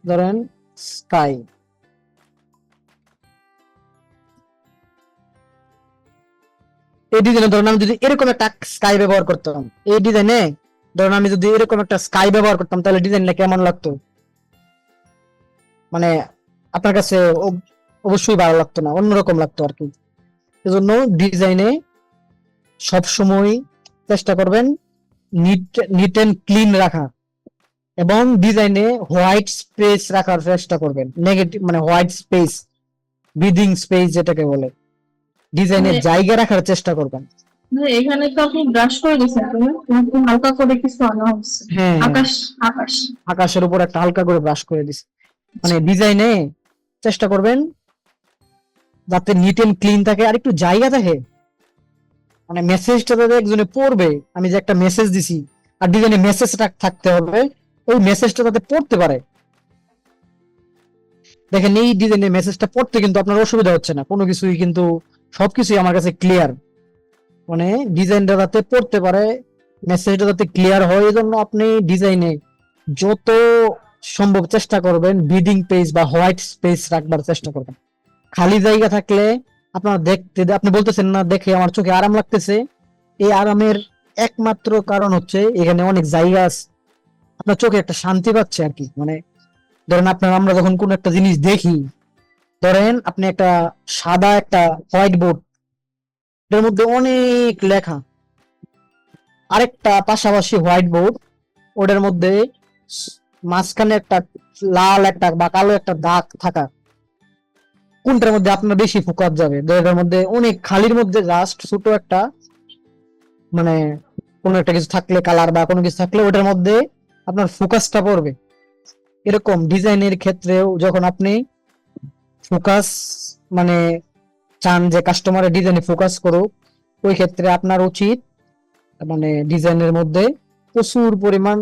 ধরেন স্কাই, এই ডিজাইনে ধরেন আমি যদি এরকম একটা স্কাই ব্যবহার করতাম, এই ডিজাইনে ধরেন আমি যদি এরকম একটা স্কাই ব্যবহার করতাম তাহলে ডিজাইনটা কেমন লাগতো? মানে আপনার কাছে অবশ্যই ভালো লাগতো না, অন্যরকম লাগতো আর কি। এজন্য ডিজাইনে সবসময় চেষ্টা করবেন নিট এন্ড ক্লিন রাখা, এবং ডিজাইনে হোয়াইট স্পেস রাখার চেষ্টা করবেন। নেগেটিভ মানে হোয়াইট স্পেস, ব্রিদিং স্পেস যেটাকে বলে, ডিজাইনের জায়গা রাখার চেষ্টা করবেন। এখানে তো আপনি ব্রাশ করে দিয়েছেন, একটু হালকা করে কিছু আনা হচ্ছে। হ্যাঁ, আকাশ আকাশ আকাশের উপর একটা হালকা করে ব্রাশ করে দিছি। মানে ডিজাইনে চেষ্টা করবেন যাতে নিট এন্ড ক্লিন থাকে আর একটু জায়গা থাকে, মানে মেসেজটা যাতে একজনে পড়বে, আমি যে একটা মেসেজ দিছি আর ডিজাইনে মেসেজটা থাকতে হবে, ওই মেসেজটা যাতে পড়তে পারে। দেখেন এই ডিজাইনের মেসেজটা পড়তে কিন্তু আপনার অসুবিধা হচ্ছে না কোনো কিছুই, কিন্তু সবকিছুই আমার কাছে ক্লিয়ার। মানে ডিজাইনটা যাতে পড়তে পারে, মেসেজটা যাতে ক্লিয়ার হয়, এই জন্য আপনি ডিজাইনে যত সম্ভব চেষ্টা করবেন ব্রিদিং পেজ বা হোয়াইট স্পেস রাখবার চেষ্টা করবেন। খালি জায়গা থাকলে আপনার দেখতে, আপনি বলতেছেন না দেখে আমার চোখে আরাম লাগতেছে, এই আরামের একমাত্র কারণ হচ্ছে এখানে অনেক জায়গা আছে, আপনার চোখে একটা শান্তি পাচ্ছে আর কি। মানে ধরেন আমরা যখন কোন একটা জিনিস দেখি, ধরেন আপনি একটা সাদা একটা হোয়াইট বোর্ড, এর মধ্যে অনেক লেখা, আরেকটা পাশাপাশি হোয়াইট বোর্ড, ওটার মধ্যে মাঝখানে একটা লাল একটা বা কালো একটা দাগ থাকা, কোনটার মধ্যে আপনার বেশি ফোকাস যাবে? এটার মধ্যে অনেক খালির মধ্যে জাস্ট ছোট একটা মানে কোনো একটা কিছু থাকলে, কালার বা কোনো কিছু থাকলে ওটার মধ্যে আপনার ফোকাসটা পড়বে। এরকম ডিজাইনের ক্ষেত্রেও যখন আপনি ফোকাস মানে চান যে কাস্টমারের ডিজাইনে ফোকাস করুক, ওই ক্ষেত্রে আপনার উচিত মানে ডিজাইনের মধ্যে প্রচুর পরিমাণ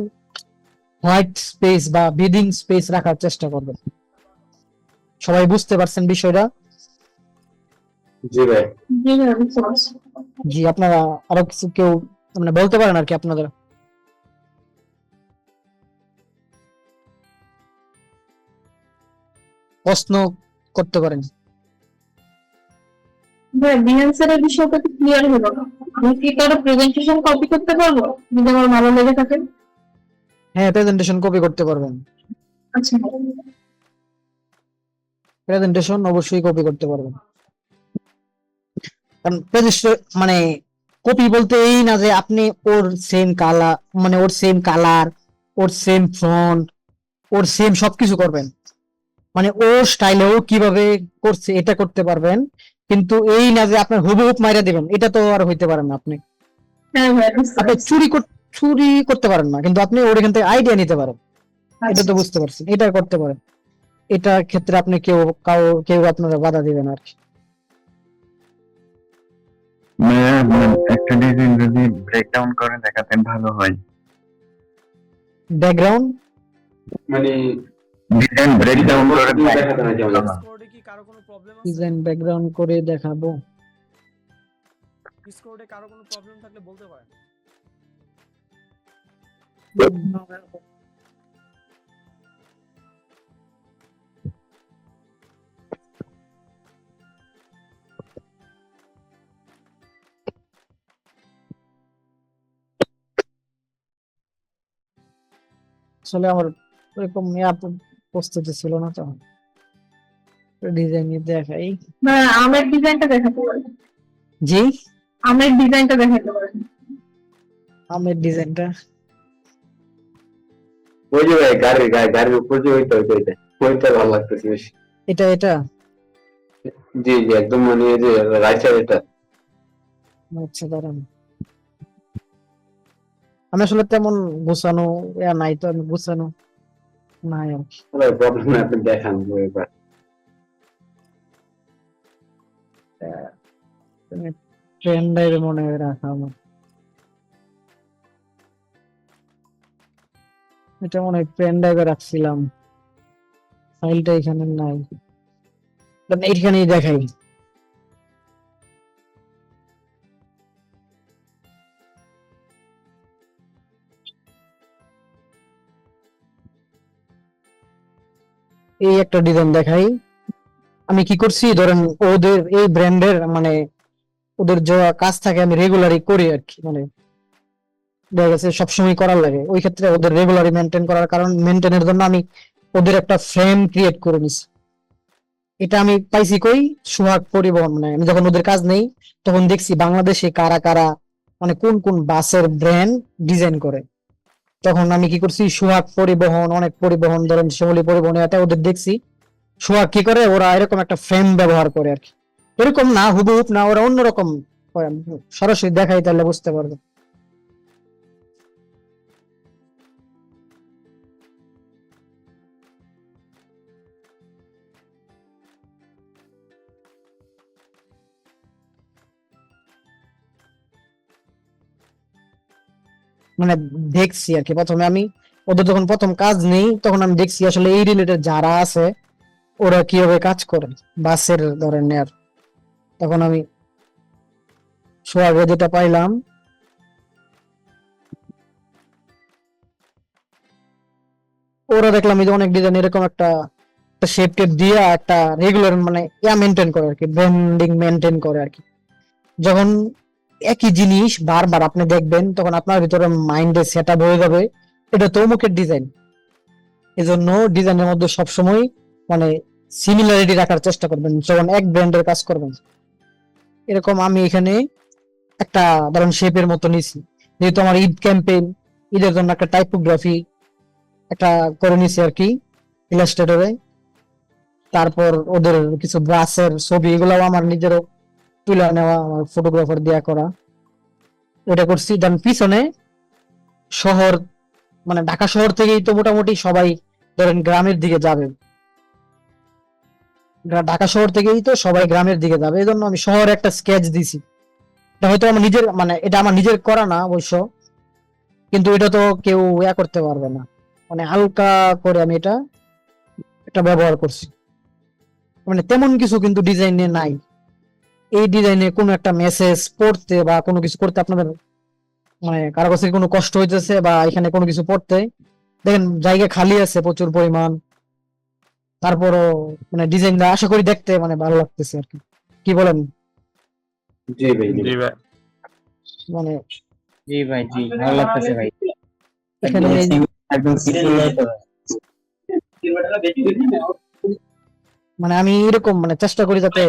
হোয়াইট স্পেস বা ব্রিদিং স্পেস রাখার চেষ্টা করবেন। সবাই বুঝতে পারছেন বিষয়টা? জি ভাই। জি ভাই, বুঝতে পারছি। জি, আপনারা আরো কিছু কেউ মানে বলতে পারেন আর কি, আপনাদের প্রশ্ন করতে পারেন। ভাই বিহেন্সার এর বিষয়টা তো ক্লিয়ার হলো না। আমি কি কারো প্রেজেন্টেশন কপি করতে পারবো যদি আমার ভালো লেগে থাকে? হ্যাঁ, প্রেজেন্টেশন কপি করতে পারবেন, আচ্ছা, প্রেজেন্টেশন অবশ্যই কপি করতে পারবেন। কারণ মানে কপি বলতে এই না যে আপনি ওর সেম কালার, মানে ওর সেম কালার, ওর সেম ফন্ট, ওর সেম সবকিছু করবেন, মানে ওর স্টাইলেও কিভাবে করছে এটা করতে পারবেন, কিন্তু এই না যে আপনার হুবহুব মাইরা দিবেন, এটা তো আর হইতে পারেন না। আপনি হ্যাঁ ভাই, বুঝতে আপনি পারছি। চুরি করতে পারেন না, কিন্তু আপনি ওর এখান থেকে আইডিয়া নিতে পারেন, এটা তো বুঝতে পারছেন, এটা করতে পারেন। এটা ক্ষেত্রে আপনি কেউ আপনারা বাধা দিবেন আর কি। একটা ডিজাইন যদি ব্রেকডাউন করে দেখাতেন ভালো হয়। ব্যাকগ্রাউন্ড মানে ডিজাইন ব্রেকডাউন করে দেখাতে না যেমন ডিসকর্ডে কি কারো কোনো প্রবলেম আছে? ডিজাইন ব্যাকগ্রাউন্ড করে দেখাবো। ডিসকর্ডে কারো কোনো প্রবলেম থাকলে বলতে পারেন। আসলে আমার এরকম প্রস্তুতি ছিল না, তো ডিজাইন দেখাই। না, আমের ডিজাইনটা দেখাতে পারেন। জি, আমের ডিজাইনটা দেখাতে পারেন। আমের ডিজাইনটা ওই যে ভাই গাড়ির উপর যে ওইটা ভালো লাগতেছে বেশি। এটা জি জি একদম মানে এই যে রাইট সাইড এটা। আচ্ছা দাঁড়ান, আমি আসলে তেমন গোছানো নাই, তো আমি গোছানো নাই আর কি। প্রবলেম না, আপনি দেখান এবার। ট্রেন ড্রাইভে মনে হয় রাখা আমার, এটা মনে হয় পেন ড্রাইভে রাখছিলাম, ফাইলটা এখানে নাই, এইখানেই দেখাই। এই একটা ডিজাইন দেখাই। আমি কি করছি, ধরেন ওদের এই ব্র্যান্ডের মানে ওদের যে কাজ থাকে আমি রেগুলারই করি আর কি, মানে দেখা গেছে সবসময় করার লাগে, ওই ক্ষেত্রে ওদের রেগুলারই মেনটেন করার কারণ মেনটেনের জন্য আমি ওদের একটা ফ্রেম ক্রিয়েট করে নিছি। এটা আমি পাইছি কই, সোহাগ পরিবহন, মানে আমি যখন ওদের কাজ নেই তখন দেখছি বাংলাদেশে কারা কারা মানে কোন কোন বাসের ব্র্যান্ড ডিজাইন করে, তখন আমি কি করছি, সোহাগ পরিবহন, অনেক পরিবহন, ধরেন শিমুলী পরিবহন, এটা ওদের দেখছি সোহাগ কি করে, ওরা এরকম একটা ফ্রেম ব্যবহার করে আর কি। এরকম না হুবহুব না, ওরা অন্যরকম করে। আমি সরাসরি দেখাই তাহলে বুঝতে পারবে। মানে দেখছি আর কি, প্রথমে আমি ওদের যখন প্রথম কাজ নেই তখন আমি দেখছি আসলে এই রিলেটেড যারা আছে ওরা কিভাবে কাজ করে বাসের ধরেন নেয়ার, তখন আমি সোহাগে যেটা পাইলাম, ওরা দেখলাম এই যে অনেক ডিজাইন এরকম একটা শেপ টেপ দিয়ে একটা রেগুলার মানে মেনটেন করে আর কি, ব্র্যান্ডিং মেনটেন করে আর কি। যখন একই জিনিস বারবার আপনি দেখবেন তখন আপনার ভিতরে মাইন্ডে সেট আপ হয়ে যাবে এটা তো অমুকের ডিজাইন। এজন্য ডিজাইনের মধ্যে সবসময় মানে সিমিলারিটি রাখার চেষ্টা করবেন যখন এক ব্র্যান্ডের কাজ করবেন। এরকম আমি এখানে একটা ধরেন শেপের মতো নিছি, যেহেতু আমার ঈদ ক্যাম্পেইন, ঈদের জন্য একটা টাইপোগ্রাফি একটা করে নিছি আর কি ইলাস্ট্রেটরে। তারপর ওদের কিছু বাসের ছবি এগুলাও আমার নিজেরও তুলে নেওয়া, আমার ফটোগ্রাফার দিয়া করা, ওটা করছি। দেন পিছনে শহর মানে ঢাকা শহর থেকেই তো মোটামুটি সবাই ধরেন গ্রামের দিকে যাবে, ঢাকা শহর থেকেই তো সবাই গ্রামের দিকে যাবে, এই জন্য আমি শহরে একটা স্কেচ দিছি। এটা হয়তো আমার নিজের মানে এটা আমার নিজের করা না অবশ্য, কিন্তু এটা তো কেউ করতে পারবে না, মানে হালকা করে আমি এটা ব্যবহার করছি। মানে তেমন কিছু কিন্তু ডিজাইনে নাই, এই ডিজাইনে কোনো একটা মেসেজ পড়তে বা কোনো কিছু করতে আপনাদের মানে কারো কাছে কোনো কষ্ট হইতেছে বা এখানে কোনো কিছু পড়তে, দেখেন জায়গা খালি আছে প্রচুর পরিমাণ, তারপরও মানে ডিজাইনটা আশা করি দেখতে মানে ভালো লাগতেছে আর কি। কি বলেন? জি ভাই জি ভাই। মানে জি ভাই, জি ভালো লাগতেছে ভাই। এখানে একদম মানে আমি এরকম মানে চেষ্টা করি যাতে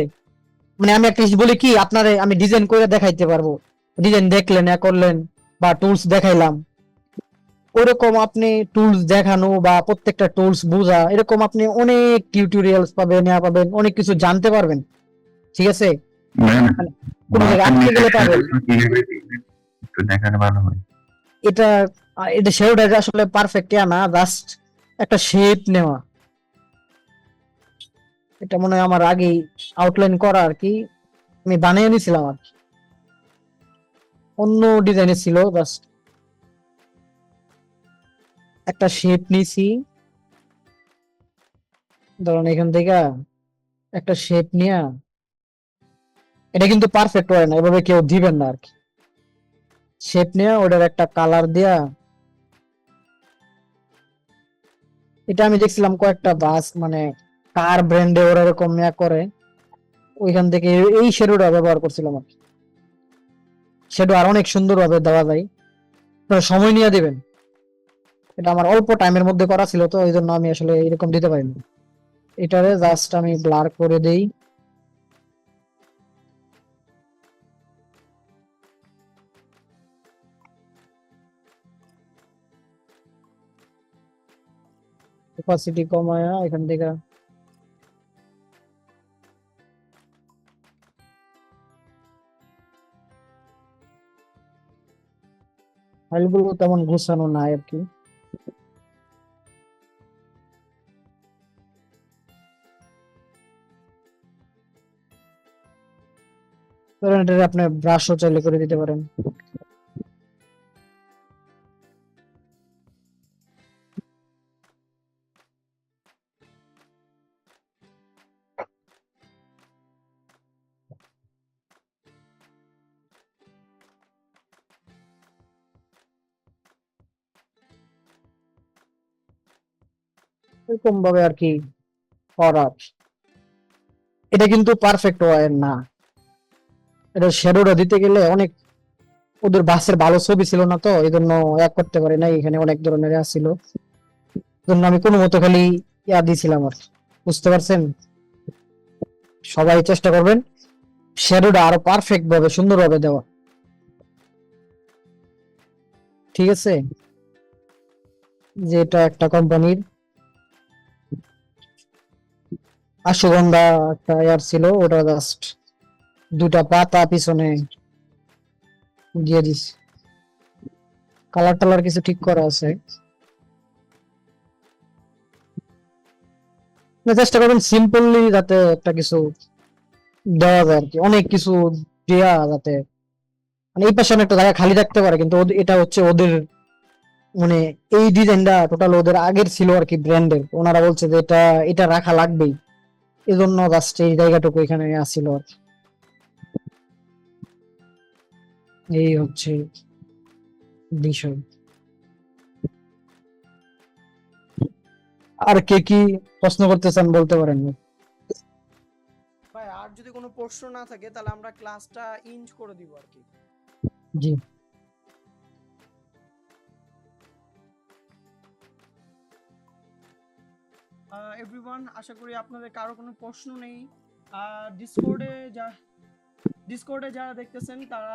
মানে আমি একটা জিনিস বলি কি আপনারে আমি ডিজাইন করে দেখাইতে পারবো, ডিজাইন দেখলেন করলেন বা টুলস দেখাইলাম, ওরকম আপনি টুলস দেখানো বা প্রত্যেকটা টুলস বোঝা এরকম আপনি অনেক টিউটোরিয়ালস পাবেন, পাবেন অনেক কিছু জানতে পারবেন, ঠিক আছে? মানে কোনো জায়গায় আটকে গেলে পাবেন একটু দেখালে ভালো হয়। এটা এটা শেডটা আসলে পারফেক্ট না, জাস্ট একটা শেপ নেওয়া। এটা মনে হয় আমার আগেই আউটলাইন করা আর কি, আমি বানিয়ে নিয়েছিলাম আর কি, অন্য ডিজাইনে ছিল, জাস্ট একটা শেপ নিছি, ধরুন এখান থেকে একটা শেপ নিয়ে, এটা কিন্তু পারফেক্ট হয় না, এভাবে কেউ দিবেন না আর কি। শেপ নিয়ে ওটার একটা কালার দিয়া, এটা আমি দেখছিলাম কয়েকটা বাস মানে কার ব্র্যান্ডে ওরা এরকম ইয়া করে, ওইখান থেকে এই শ্যাডোটা ব্যবহার করছিলাম আর কি। শ্যাডো আর অনেক সুন্দর ভাবে দেওয়া যায়, আপনারা সময় নিয়ে দিবেন। এটা আমার অল্প টাইমের মধ্যে করা ছিল, তো এই জন্য আমি আসলে এরকম দিতে পারিনি। এটারে জাস্ট আমি ব্লার করে দেই। অপাসিটি কমায়া এখান থেকে ফাইলগুলো তেমন গুছানো নাই আর কি। ধরেন এটারে আপনি ব্রাশও চাইলে করে দিতে পারেন। এরকম ভাবে আর কি করার। এটা কিন্তু পারফেক্ট হয় না, এটা শ্যাডোটা দিতে গেলে অনেক, ওদের বাসের ভালো ছবি ছিল না, তো এই জন্য এক করতে পারি না। এখানে অনেক ধরনের ছিল, জন্য আমি কোনো মতো খালি ইয়া দিয়েছিলাম আর কি। বুঝতে পারছেন? সবাই চেষ্টা করবেন শ্যাডোটা আরো পারফেক্ট ভাবে সুন্দর ভাবে দেওয়া, ঠিক আছে? যেটা একটা কোম্পানির অশ্বগন্ধা একটা এয়ার ছিল, ওটা জাস্ট দুটা পাতা পিছনে দিয়ে দিস। কালার টালার কিছু ঠিক করা আছে, চেষ্টা করবেন সিম্পলি যাতে একটা কিছু দেওয়া যায় আর কি। অনেক কিছু দেওয়া যাতে মানে এই পাশে একটা জায়গা খালি থাকতে পারে, কিন্তু এটা হচ্ছে ওদের মানে এই ডিজাইনটা টোটাল ওদের আগের ছিল আর কি, ব্র্যান্ডের। ওনারা বলছে যে এটা এটা রাখা লাগবেই, এই জন্য জাস্ট এই জায়গাটুকু এখানে আসছিল আর কি। এই হচ্ছে বিষয়। আর কে কি প্রশ্ন করতে চান বলতে পারেন। ভাই আর যদি কোনো প্রশ্ন না থাকে তাহলে আমরা ক্লাসটা ইন্ড করে দিব আর কি। জি, এভরিওয়ান, আশা করি আপনাদের কারো কোনো প্রশ্ন নেই। ডিসকর্ডে যারা দেখতেছেন তারা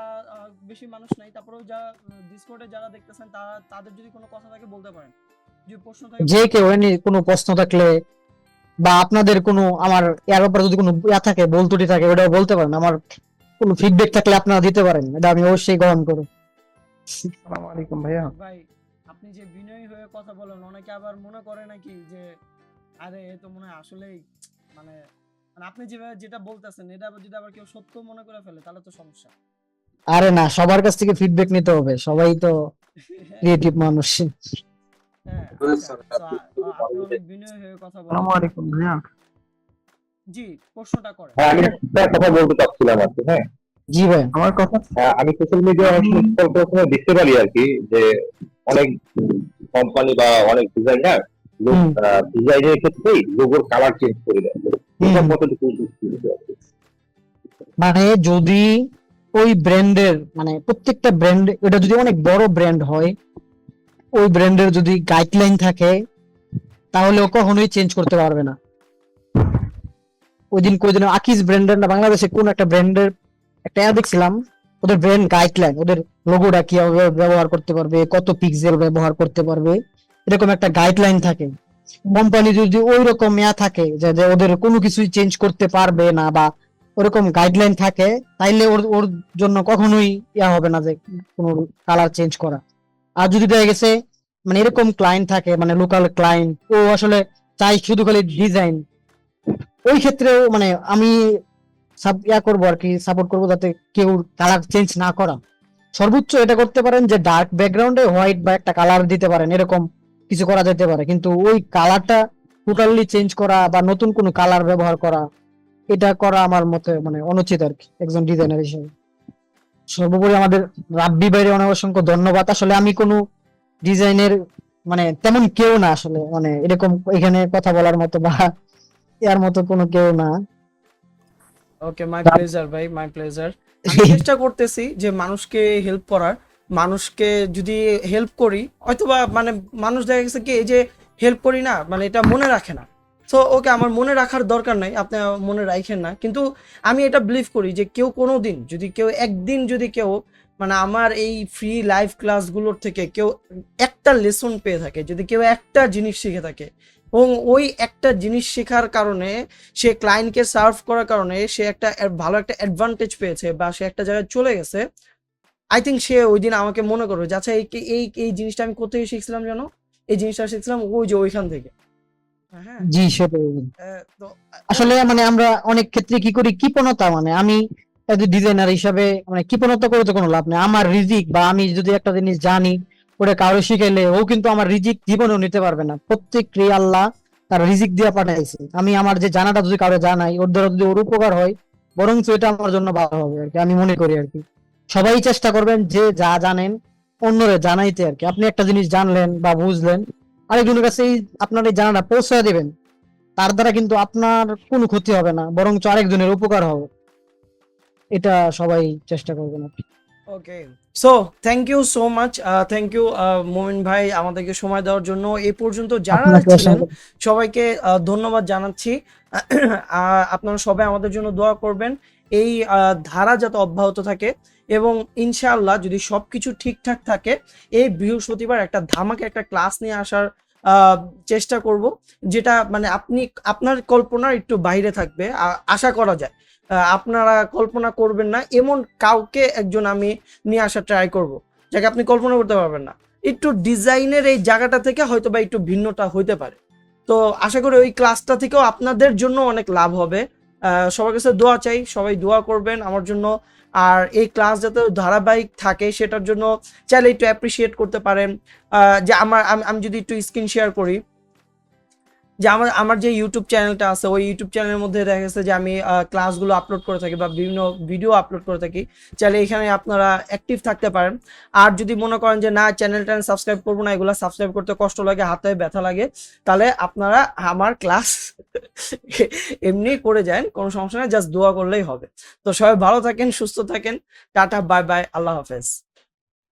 বেশি মানুষ নাই, তারপরেও যারা ডিসকর্ডে যারা দেখতেছেন তাদের যদি কোনো কথা থাকে বলতে পারেন, যদি প্রশ্ন থাকে। যে কেউ এনি কোনো প্রশ্ন থাকলে বা আপনাদের কোনো আমার এর ব্যাপারে যদি কোনো ইয়া থাকে, বল ত্রুটি থাকে, ওটাও বলতে পারেন। আমার কোনো ফিডব্যাক থাকলে আপনারা দিতে পারেন, এটা আমি অবশ্যই গ্রহণ করব। আসসালামু আলাইকুম ভাইয়া। ভাই আপনি যে বিনয়ী হয়ে কথা বলেন, অনেকে আবার মনে করে নাকি যে আরে এ তো মনে হয় আসলেই মানে মানে আপনি যেভাবে যেটা বলতেছেন এটা যদি আবার কেউ সত্য মনে করে ফেলে তাহলে তো সমস্যা। আরে না, সবার কাছ থেকে ফিডব্যাক নিতে হবে, সবাই তো ক্রিয়েটিভ মানুষ। হ্যাঁ, আচ্ছা, আচ্ছা, তো আপনি অনেক বিনয়ী হয়ে কথা বলেন। আসসালামু আলাইকুম ভাইয়া। জি, প্রশ্নটা করেন। হ্যাঁ, আমি একটা কথা বলতে চাচ্ছিলাম আর কি। হ্যাঁ, জি ভাই। আমার কথা আমি সোশ্যাল মিডিয়া অনেক সময় দেখতে পারি আর কি, যে অনেক কোম্পানি বা অনেক ডিজাইনার হুম। ডিজাইনের ক্ষেত্রেই লোগোর কালার চেঞ্জ করে দেয়। এটা হুম। কতটুকু যুক্তি আর কি? মানে যদি ওই ব্র্যান্ডের মানে প্রত্যেকটা ব্র্যান্ড, এটা যদি অনেক বড় ব্র্যান্ড হয়, ওই ব্র্যান্ডের যদি গাইডলাইন থাকে তাহলে ও কখনোই চেঞ্জ করতে পারবে না। ওই দিন কয়দিন আকিজ ব্র্যান্ডের না বাংলাদেশে কোন একটা ব্র্যান্ডের একটা অ্যাড দেখছিলাম, ওদের ব্র্যান্ড গাইডলাইন, ওদের লোগোটা কিভাবে ব্যবহার করতে পারবে, কত পিক্সেল ব্যবহার করতে পারবে, এরকম একটা গাইডলাইন থাকে। কোম্পানি যদি ওই রকম ইয়া থাকে যে যে ওদের কোনো কিছুই চেঞ্জ করতে পারবে না বা ওরকম গাইডলাইন থাকে, তাইলে ওর ওর জন্য কখনোই ইয়া হবে না যে কোনো কালার চেঞ্জ করা। আর যদি দেখা গেছে মানে এরকম ক্লায়েন্ট থাকে, মানে লোকাল ক্লায়েন্ট, ও আসলে চাই শুধু খালি ডিজাইন, ওই ক্ষেত্রেও মানে আমি ইয়া করবো আর কি, সাপোর্ট করবো যাতে কেউ কালার চেঞ্জ না করা। সর্বোচ্চ এটা করতে পারেন যে ডার্ক ব্যাকগ্রাউন্ডে হোয়াইট বা একটা কালার দিতে পারেন, এরকম কিছু করা যেতে পারে। কিন্তু ওই কালারটা টোটালি চেঞ্জ করা বা নতুন কোনো কালার ব্যবহার করা, এটা করা আমার মতে মানে অনুচিত আর কি একজন ডিজাইনার হিসেবে। সর্বোপরি আমাদের রাব্বি ভাইরে অনেক অসংখ্য ধন্যবাদ। আসলে আমি কোনো ডিজাইনের মানে তেমন কেউ না, আসলে মানে এরকম এখানে কথা বলার মতো বা এর মতো কোনো কেউ না। ওকে, মাই প্লেজার ভাই, মাই প্লেজার। আমি চেষ্টা করতেছি যে মানুষকে হেল্প করার, মানুষকে যদি হেল্প করি হয়তোবা মানে মানুষ দেখা গেছে কি এই যে হেল্প করি না মানে এটা মনে রাখে না। সো ওকে, আমার মনে রাখার দরকার নাই, আপনি মনে রাখেন না, কিন্তু আমি এটা বিলিভ করি যে কেউ কোনো দিন যদি কেউ একদিন যদি কেউ মানে আমার এই ফ্রি লাইভ ক্লাসগুলোর থেকে কেউ একটা লেসন পেয়ে থাকে, যদি কেউ একটা জিনিস শিখে থাকে এবং ওই একটা জিনিস শেখার কারণে সে ক্লায়েন্টকে সার্ভ করার কারণে সে একটা ভালো একটা অ্যাডভান্টেজ পেয়েছে বা সে একটা জায়গায় চলে গেছে, আই থিঙ্ক সে ওই দিন আমাকে মনে করবে যে আচ্ছা এই এই এই জিনিসটা আমি কোথায় শিখছিলাম জানো, এই জিনিসটা শিখছিলাম ওই যে ওইখান থেকে। হ্যাঁ, জি সেটাই। তো আসলে মানে আমরা অনেক ক্ষেত্রে কি করি, কৃপণতা, মানে আমি ডিজাইনার হিসাবে মানে কৃপণতা করে তো কোনো লাভ নেই। আমার রিজিক বা আমি যদি একটা জিনিস জানি ওটা কারো শিখাইলে ও কিন্তু আমার রিজিক জীবনেও নিতে পারবে না। প্রত্যেকটি আল্লাহ তার রিজিক দিয়ে পাঠাইছে। আমি আমার যে জানাটা যদি কারো জানাই, ওর দ্বারা যদি ওর উপকার হয়, বরং এটা আমার জন্য ভালো হবে আর কি, আমি মনে করি আর কি। সবাই চেষ্টা করবেন যে যা জানেন অন্যরে জানাইতে আর কি। আপনি একটা জিনিস জানলেন বা বুঝলেন, আরেকজনের কাছে আপনার এই জানাটা পৌঁছায় দিবেন, তার দ্বারা কিন্তু আপনার কোনো ক্ষতি হবে না, বরঞ্চ আরেকজনের উপকার হবে। এটা সবাই চেষ্টা করবেন আর কি। Okay, so thank you so much, thank you Momin ভাই আমাদেরকে সময় দেওয়ার জন্য। এই পর্যন্ত যারা আপনাকে ছিলেন অসংখ্য সবাইকে ধন্যবাদ জানাচ্ছি। আপনারা সবাই আমাদের জন্য দোয়া করবেন, এই ধারা যাতে অব্যাহত থাকে এবং ইনশাআল্লাহ যদি সবকিছু ঠিকঠাক থাকে এই বৃহস্পতিবার একটা ধামাকে একটা ক্লাস নিয়ে আসার চেষ্টা করব, যেটা মানে আপনি আপনার কল্পনার একটু বাইরে থাকবে, আশা করা যায়। আপনারা কল্পনা করবেন না এমন কাউকে একজন আমি নিয়ে আসার ট্রাই করব, যাকে আপনি কল্পনা করতে পারবেন না। একটু ডিজাইনের এই জায়গাটা থেকে হয়তো বা একটু ভিন্নতা হইতে পারে। তো আশা করি ওই ক্লাসটা থেকেও আপনাদের জন্য অনেক লাভ হবে। সবার কাছে দোয়া চাই, সবাই দোয়া করবেন আমার জন্য। আর এই ক্লাস যাতে ধারাবাহিক থাকে সেটার জন্য চাইলে একটু অ্যাপ্রিসিয়েট করতে পারেন। যে আমি যদি একটু স্ক্রিন শেয়ার করি, যে আমার যে ইউটিউব চ্যানেলটা আছে ওই ইউটিউব চ্যানেলের মধ্যে দেখা গেছে যে আমি ক্লাসগুলো আপলোড করে থাকি বা বিভিন্ন ভিডিও আপলোড করে থাকি, চাইলে এখানে আপনারা অ্যাক্টিভ থাকতে পারেন। আর যদি মনে করেন যে না চ্যানেলটা সাবস্ক্রাইব করবো না, এগুলো সাবস্ক্রাইব করতে কষ্ট লাগে, হাতে ব্যথা লাগে, তাহলে আপনারা আমার ক্লাস এমনি করে যান, কোনো সমস্যা নেই, জাস্ট দোয়া করলেই হবে। তো সবাই ভালো থাকেন, সুস্থ থাকেন, টাটা, বাই বাই, আল্লাহ হাফেজ।